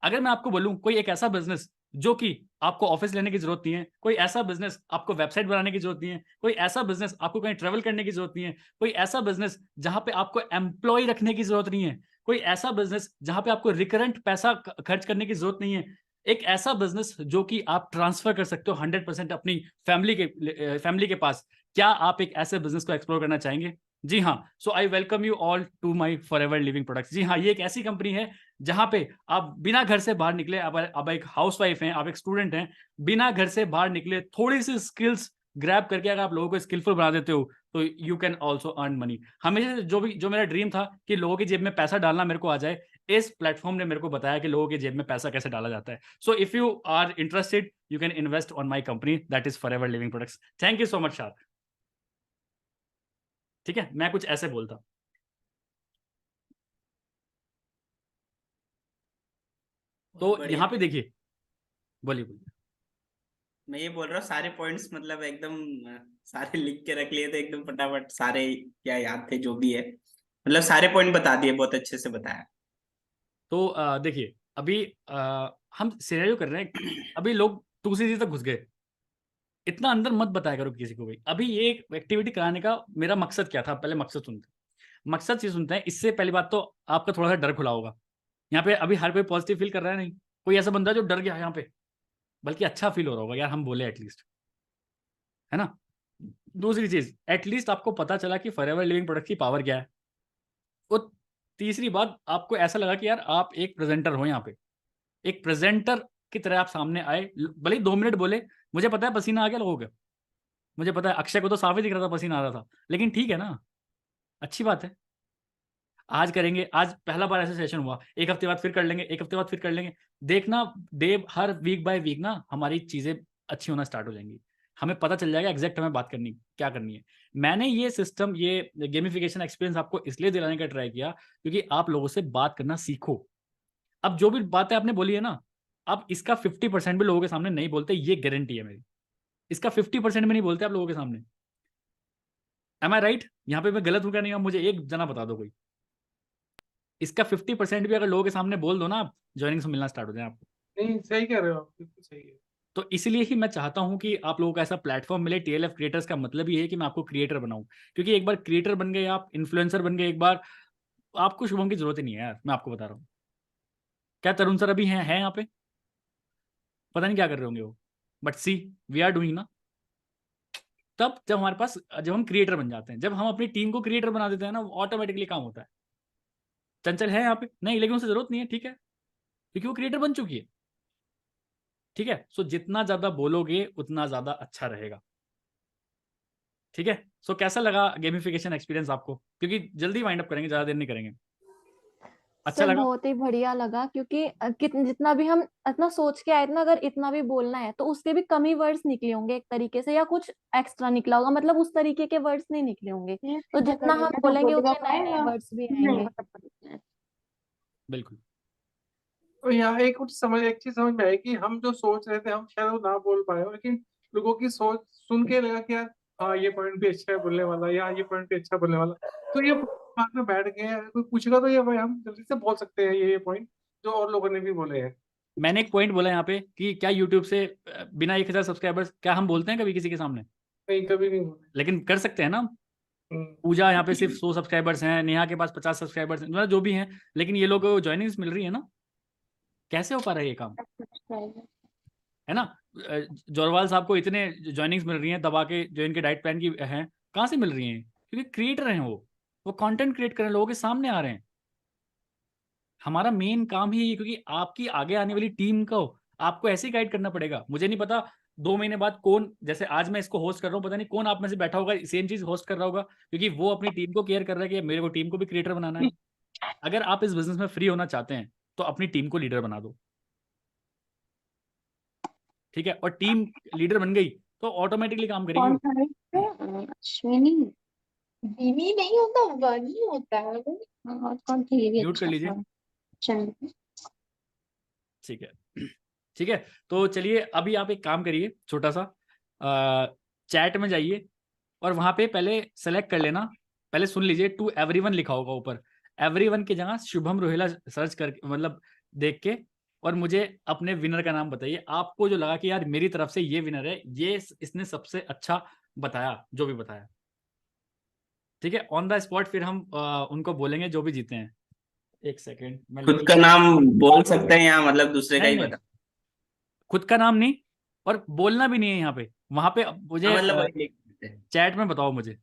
अगर मैं आपको बोलूं कोई एक ऐसा बिजनेस जो कि आपको ऑफिस लेने की जरूरत नहीं है, कोई ऐसा बिजनेस आपको वेबसाइट बनाने की जरूरत नहीं है, कोई ऐसा बिजनेस आपको कहीं ट्रेवल करने की जरूरत नहीं है, कोई ऐसा बिजनेस जहां पे आपको एम्प्लॉय रखने की जरूरत नहीं है, कोई ऐसा बिजनेस जहां पे आपको रिकरेंट पैसा खर्च करने की जरूरत नहीं है, एक ऐसा बिजनेस जो कि आप ट्रांसफर कर सकते हो 100% अपनी फैमिली के पास, क्या आप एक ऐसे बिजनेस को एक्सप्लोर करना चाहेंगे? जी हाँ, so I welcome you all to my forever living products. जी हाँ, ये एक ऐसी कंपनी है जहां पे आप बिना घर से बाहर निकले, आप एक हाउसवाइफ हैं, आप एक स्टूडेंट हैं, बिना घर से बाहर निकले थोड़ी सी स्किल्स ग्रैब करके अगर आप लोगों को स्किलफुल बना देते हो तो you can also earn money. हमेशा से जो मेरा ड्रीम था कि लोगों की जेब में पैसा डालना मेरे को आ जाए, इस प्लेटफॉर्म ने मेरे को बताया कि लोगों की जेब में पैसा कैसे डाला जाता है। So if you are interested you can invest on my company, that is forever living Products. Thank you so much shark. ठीक है, मैं कुछ ऐसे बोलता। तो बढ़िया। यहाँ पे देखिए, बोलिए बोलिए। मैं ये बोल रहा हूँ सारे पॉइंट्स मतलब एकदम सारे लिख के रख लिए थे एकदम फटाफट, सारे क्या याद थे जो भी है, मतलब सारे पॉइंट बता दिए, बहुत अच्छे से बताया। तो देखिए अभी हम सिनेरियो कर रहे हैं, अभी लोग दूसरी चीज तक घुस गए, इतना अंदर मत बताया करो किसी को भी। अभी ये एक्टिविटी कराने का मेरा मकसद क्या था, पहले मकसद सुनते हैं। मकसद चीज सुनते हैं, इससे पहली बात तो आपका थोड़ा सा डर खुला होगा। यहाँ पे अभी हर कोई पॉजिटिव फील कर रहा है नहीं, कोई ऐसा बंदा जो डर गया यहाँ पे, बल्कि अच्छा फील हो रहा होगा यार हम बोले एटलीस्ट, है ना। दूसरी चीज, एटलीस्ट आपको पता चला कि फॉरएवर लिविंग प्रोडक्ट की पावर क्या है। और तीसरी बात, आपको ऐसा लगा कि यार आप एक प्रेजेंटर हो, यहाँ पे एक प्रेजेंटर की तरह आप सामने आए, भले ही 2 मिनट बोले। मुझे पता है पसीना आ गया लोगों का, मुझे पता है अक्षय को तो साफ ही दिख रहा था पसीना आ रहा था, लेकिन ठीक है ना, अच्छी बात है। आज करेंगे, आज पहला बार ऐसा सेशन हुआ, एक हफ्ते बाद फिर कर लेंगे, एक हफ्ते बाद फिर कर लेंगे। देखना डे, हर वीक बाय वीक ना हमारी चीजें अच्छी होना स्टार्ट हो जाएंगी, हमें पता चल जाएगा एग्जैक्ट हमें बात करनी क्या करनी है। मैंने ये सिस्टम, ये गेमिफिकेशन एक्सपीरियंस आपको इसलिए दिलाने का ट्राई किया क्योंकि आप लोगों से बात करना सीखो। अब जो भी बातें आपने बोली है ना, अब इसका 50% भी लोगों के सामने नहीं बोलते, ये गारंटी है मेरी। इसका 50% भी नहीं बोलते आप लोगों के सामने। एम आई राइट? यहाँ पे मैं गलत हूँ क्या? नहीं, मुझे एक जना बता दो कोई। इसका 50% भी अगर लोगों के सामने बोल दो ना, आप ज्वाइनिंग से मिलना स्टार्ट हो जाए आपको। नहीं, सही कह रहे हो आप, बिल्कुल सही है। तो इसलिए ही मैं चाहता हूं कि आप लोगों का ऐसा प्लेटफॉर्म मिले। टीएलएफ क्रिएटर्स का मतलब ये है कि मैं आपको क्रिएटर बनाऊं, क्योंकि एक बार क्रिएटर बन गए आप, इन्फ्लुएंसर बन गए एक बार, आपको शुभम की जरूरत ही नहीं है यार, मैं आपको बता रहा हूँ। क्या तरुण सर अभी हैं यहाँ पे? पता नहीं क्या कर रहे होंगे वो, but see we are doing ना। तब जब हमारे पास, जब हम क्रिएटर बन जाते हैं, जब हम अपनी टीम को क्रिएटर बना देते हैं ना, ऑटोमेटिकली काम होता है। चंचल है यहाँ पे? नहीं, लेकिन उसे जरूरत नहीं है, ठीक है, क्योंकि वो क्रिएटर बन चुकी है। ठीक है, सो जितना ज्यादा बोलोगे उतना ज्यादा अच्छा रहेगा। ठीक है, सो कैसा लगा गेमिफिकेशन एक्सपीरियंस आपको? क्योंकि जल्दी वाइंड अप करेंगे, ज्यादा देर नहीं करेंगे। अच्छा सर लगा? बहुत ही बढ़िया लगा, क्योंकि जितना भी हम इतना सोच के आए थे ना, अगर इतना भी बोलना है तो उसके भी कम ही वर्ड्स निकले होंगे एक तरीके से, या कुछ एक्स्ट्रा निकला होगा, मतलब उस तरीके के वर्ड्स नहीं निकले होंगे। तो जितना हम बोलेंगे उतने नए नए वर्ड्स भी आएंगे। बिल्कुल। तो यहाँ एक चीज समझ में आई कि हम जो सोच रहे थे हम शायद वो ना बोल पाए हो, लेकिन लोगों की सोच सुन के लगा कि यार हाँ ये पॉइंट भी अच्छा है बोलने वाला, या ये पॉइंट भी अच्छा बोलने वाला। तो ये दिमाग में बैठ गए, अगर कोई पूछेगा तो ये भाई हम जल्दी से बोल सकते हैं ये पॉइंट जो और लोगों ने भी बोले हैं। मैंने एक पॉइंट बोला यहाँ पे कि क्या यूट्यूब से बिना 1000 सब्सक्राइबर्स, क्या हम बोलते हैं कभी किसी के सामने? नहीं, कभी नहीं बोले। लेकिन कर सकते हैं ना। हम्म। पूजा यहाँ पे सिर्फ 100 सब्सक्राइबर्स हैं, नेहा के पास 50 सब्सक्राइबर्स हैं, मतलब जो भी हैं, लेकिन ये लोग ज्वाइनिंग्स मिल रही है ना। कैसे हो पा रहा है ये काम, है ना? जोरवाल साहब को इतने ज्वाइनिंग्स मिल रही हैं दबा के, जो इनके डाइट प्लान की हैं, कहाँ से मिल रही हैं? क्योंकि क्रिएटर हैं वो कंटेंट क्रिएट कर रहे हैं, लोगों के सामने आ रहे हैं। हमारा मेन काम ही ये, क्योंकि आपकी आगे आने वाली टीम को आपको ऐसे ही गाइड करना पड़ेगा। मुझे नहीं पता 2 महीने बाद कौन, जैसे आज मैं इसको होस्ट कर रहा हूँ, पता नहीं कौन आप में से बैठा होगा सेम चीज होस्ट कर रहा होगा, क्योंकि वो अपनी टीम को केयर कर रहा है कि मेरे को टीम को भी क्रिएटर बनाना है। अगर आप इस बिजनेस में फ्री होना चाहते हैं तो अपनी टीम को लीडर बना दो। ठीक है, और टीम लीडर बन गई तो ऑटोमेटिकली काम करेगी। अश्विनी, बीवी नहीं होता, बनी होता है। और कौन सी, ये भी म्यूट कर अच्छा लीजिए। था। चल, ठीक है, ठीक है। तो चलिए अभी आप एक काम करिए, छोटा सा चैट में जाइए और वहां पे पहले सेलेक्ट कर लेना, पहले सुन लीजिए, टू एवरीवन लिखा होगा ऊपर, एवरीवन की जगह शुभम रोहिला सर्च करके, मतलब देख के, और मुझे अपने विनर का नाम बताइए। आपको जो लगा कि यार मेरी तरफ से ये विनर है, ये इसने सबसे अच्छा बताया जो भी बताया। ठीक है, ऑन द स्पॉट फिर हम उनको बोलेंगे जो भी जीते हैं। एक सेकेंड, मैं खुद का नाम बोल सकते हैं यहाँ, मतलब दूसरे का ही नहीं, बता। खुद का नाम नहीं, और बोलना भी नहीं है यहाँ पे, वहां पे मुझे मतलब वही लिख देते हैं। चैट में बताओ मुझे।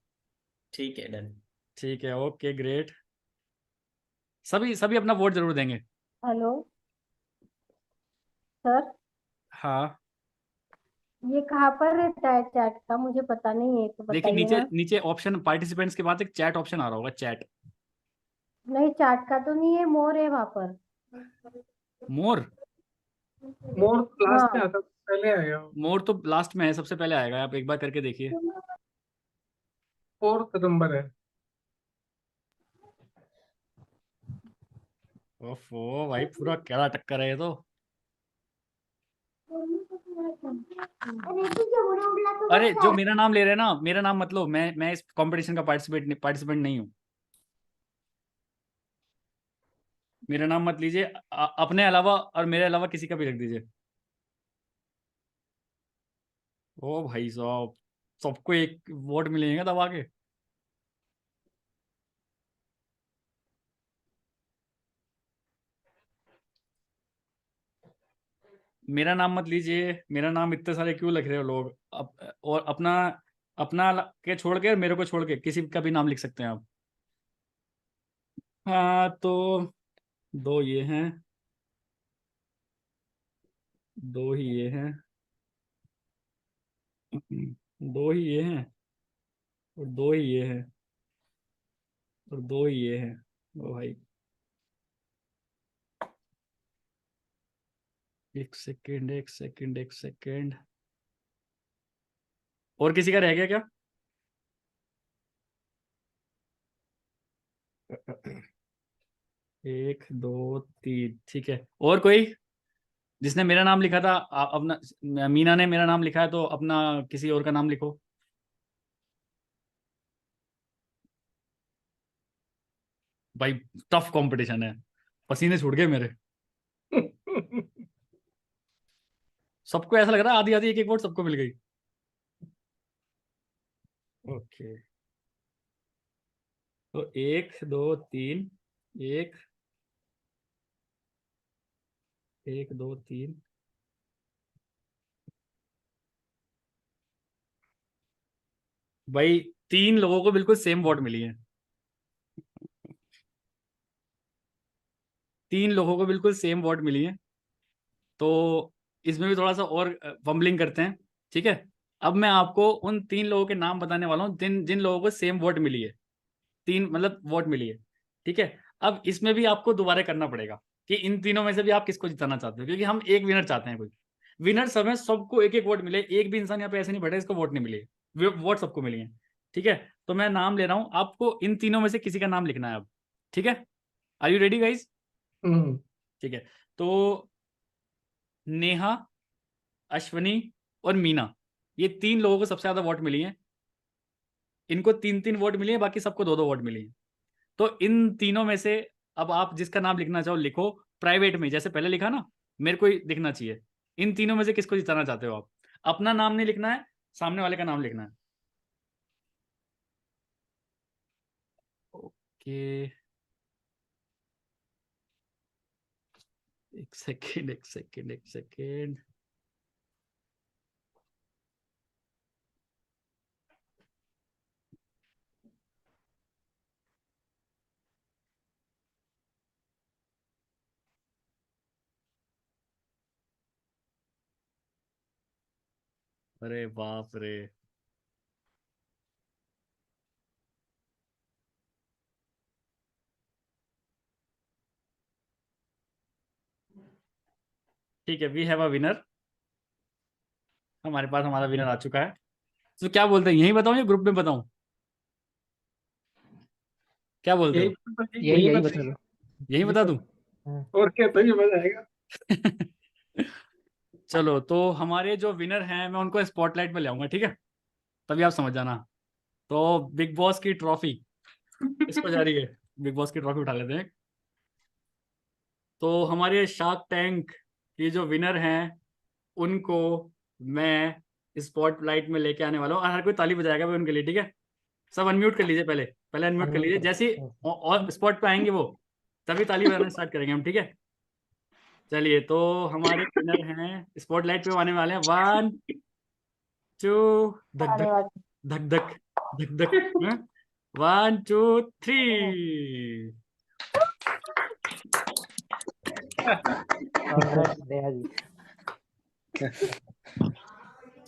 ठीक है, डन। ठीक है, ओके ग्रेट। सभी सभी अपना वोट जरूर देंगे। हेलो सर, हाँ, ये कहाँ पर रहता है चैट का, मुझे पता नहीं है, तो देखिए बताइए नीचे ना। नीचे ऑप्शन पार्टिसिपेंट्स के बाद एक चैट ऑप्शन आ रहा होगा, चैट। नहीं, चैट का तो नहीं है, मोर है वहां पर। मोर? मोर लास्ट में हाँ। आता, पहले आएगा वो। मोर तो लास्ट में है, सबसे पहले आएगा, आप एक बार करके देखिए। 4th नंबर है। ओफो भाई, पूरा क्या टक्कर है ये तो। अरे जो मेरा नाम ले रहे हैं ना, मेरा नाम मतलब मैं इस कंपटीशन का पार्टिसिपेंट नहीं हूँ। मेरा नाम मत लीजिए, अपने अलावा और मेरे अलावा किसी का भी रख दीजिए। ओ भाई साहब, सबको एक वोट मिलेगा दबा के। मेरा नाम मत लीजिए, मेरा नाम इतने सारे क्यों लिख रहे हो लोग? और अपना अपना के छोड़ के, मेरे को छोड़ के किसी का भी नाम लिख सकते हैं आप। हाँ तो दो ये हैं, दो ही ये हैं, दो ही ये हैं, और दो ही ये हैं, और दो ही ये हैं। ओ भाई, एक सेकेंड, एक सेकेंड, एक सेकेंड। और किसी का रह गया क्या? एक दो तीन, ठीक है। और कोई जिसने मेरा नाम लिखा था? अपना मीना ने मेरा नाम लिखा है, तो अपना किसी और का नाम लिखो। भाई टफ कंपटीशन है, पसीने छूट गए मेरे। सबको ऐसा लग रहा है आधी आधी एक एक वोट सबको मिल गई। ओके, तो एक दो तीन, एक, एक दो तीन, भाई तीन लोगों को बिल्कुल सेम वोट मिली है। तीन लोगों को बिल्कुल सेम वोट मिली है, तो इसमें भी थोड़ा सा और फंबलिंग करते हैं, ठीक है। अब मैं आपको उन तीन लोगों के नाम बताने वाला हूँ जिन जिन लोगों को सेम वोट मिली है, तीन मतलब वोट मिली है, ठीक है। अब इसमें भी आपको दोबारा करना पड़ेगा कि इन तीनों में से भी आप किसको जिताना चाहते हो, क्योंकि हम एक विनर चाहते हैं। कोई विनर सब है, सबको एक एक वोट मिले, एक भी इंसान यहाँ पे ऐसे नहीं बैठा इसको वोट नहीं मिले, वोट सबको मिली है, ठीक है। तो मैं नाम ले रहा हूँ, आपको इन तीनों में से किसी का नाम लिखना है अब, ठीक है। Are you ready guys? ठीक है, तो नेहा, अश्वनी और मीना, ये तीन लोगों को सबसे ज्यादा वोट मिली है। इनको तीन तीन वोट मिली है, बाकी सबको दो दो वोट मिली है। तो इन तीनों में से अब आप जिसका नाम लिखना चाहो लिखो, प्राइवेट में जैसे पहले लिखा ना, मेरे को ही दिखना चाहिए। इन तीनों में से किसको जिताना चाहते हो आप? अपना नाम नहीं लिखना है, सामने वाले का नाम लिखना है। ओके, एक सेकेंड, एक सेकेंड, एक सेकेंड। अरे बाप रे, ठीक है, वी हैव अ विनर। हमारे पास हमारा विनर आ चुका है। तो क्या बोलते हैं, यही बताऊं या ग्रुप में बताऊं? क्या बोलते हो? यही यही बता दो। यही बता दूं? और क्या, तभी मजा आएगा। चलो, तो हमारे जो विनर हैं मैं उनको स्पॉटलाइट में ले आऊंगा, ठीक है, तभी आप समझ जाना। तो बिग बॉस की ट्रॉफी इसको जा रही है, बिग बॉस की ट्रॉफी उठा लेते हैं। तो हमारे शार्क टैंक के जो विनर हैं उनको मैं स्पॉटलाइट में लेके आने वाला हूँ, और हर कोई ताली बजाएगा भाई उनके लिए, ठीक है। सब अनम्यूट कर लीजिए, पहले पहले अनम्यूट कर लीजिए, जैसे और स्पॉट पे आएंगे वो तभी ताली बजाना स्टार्ट करेंगे हम, ठीक है। चलिए, तो हमारे विनर हैं, स्पॉटलाइट पे आने वाले हैं। 1 2, धक धक धक धक धक धक, 1 2 3। नेहा जी।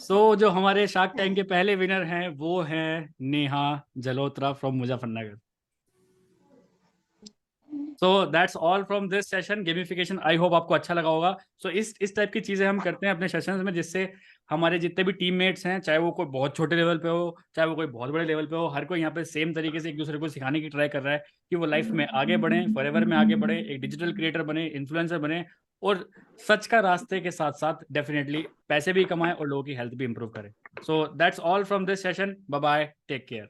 सो जो हमारे शार्क टैंक के पहले विनर हैं वो हैं Neha Jalotra from Muzaffarnagar. So that's all from this session gamification. I hope आपको अच्छा लगा होगा। सो इस टाइप की चीजें हम करते हैं अपने सेशंस में, जिससे हमारे जितने भी टीममेट्स हैं, चाहे वो कोई बहुत छोटे लेवल पे हो, चाहे वो कोई बहुत बड़े लेवल पे हो, हर कोई यहाँ पे सेम तरीके से एक दूसरे को सिखाने की ट्राई कर रहा है कि वो लाइफ में आगे बढ़ें, फॉरएवर में आगे बढ़े, एक डिजिटल क्रिएटर बने, इन्फ्लुएंसर बने, और सच का रास्ते के साथ साथ डेफिनेटली पैसे भी कमाएं और लोगों की हेल्थ भी इंप्रूव करें। So that's all from this session. Bye bye, take care.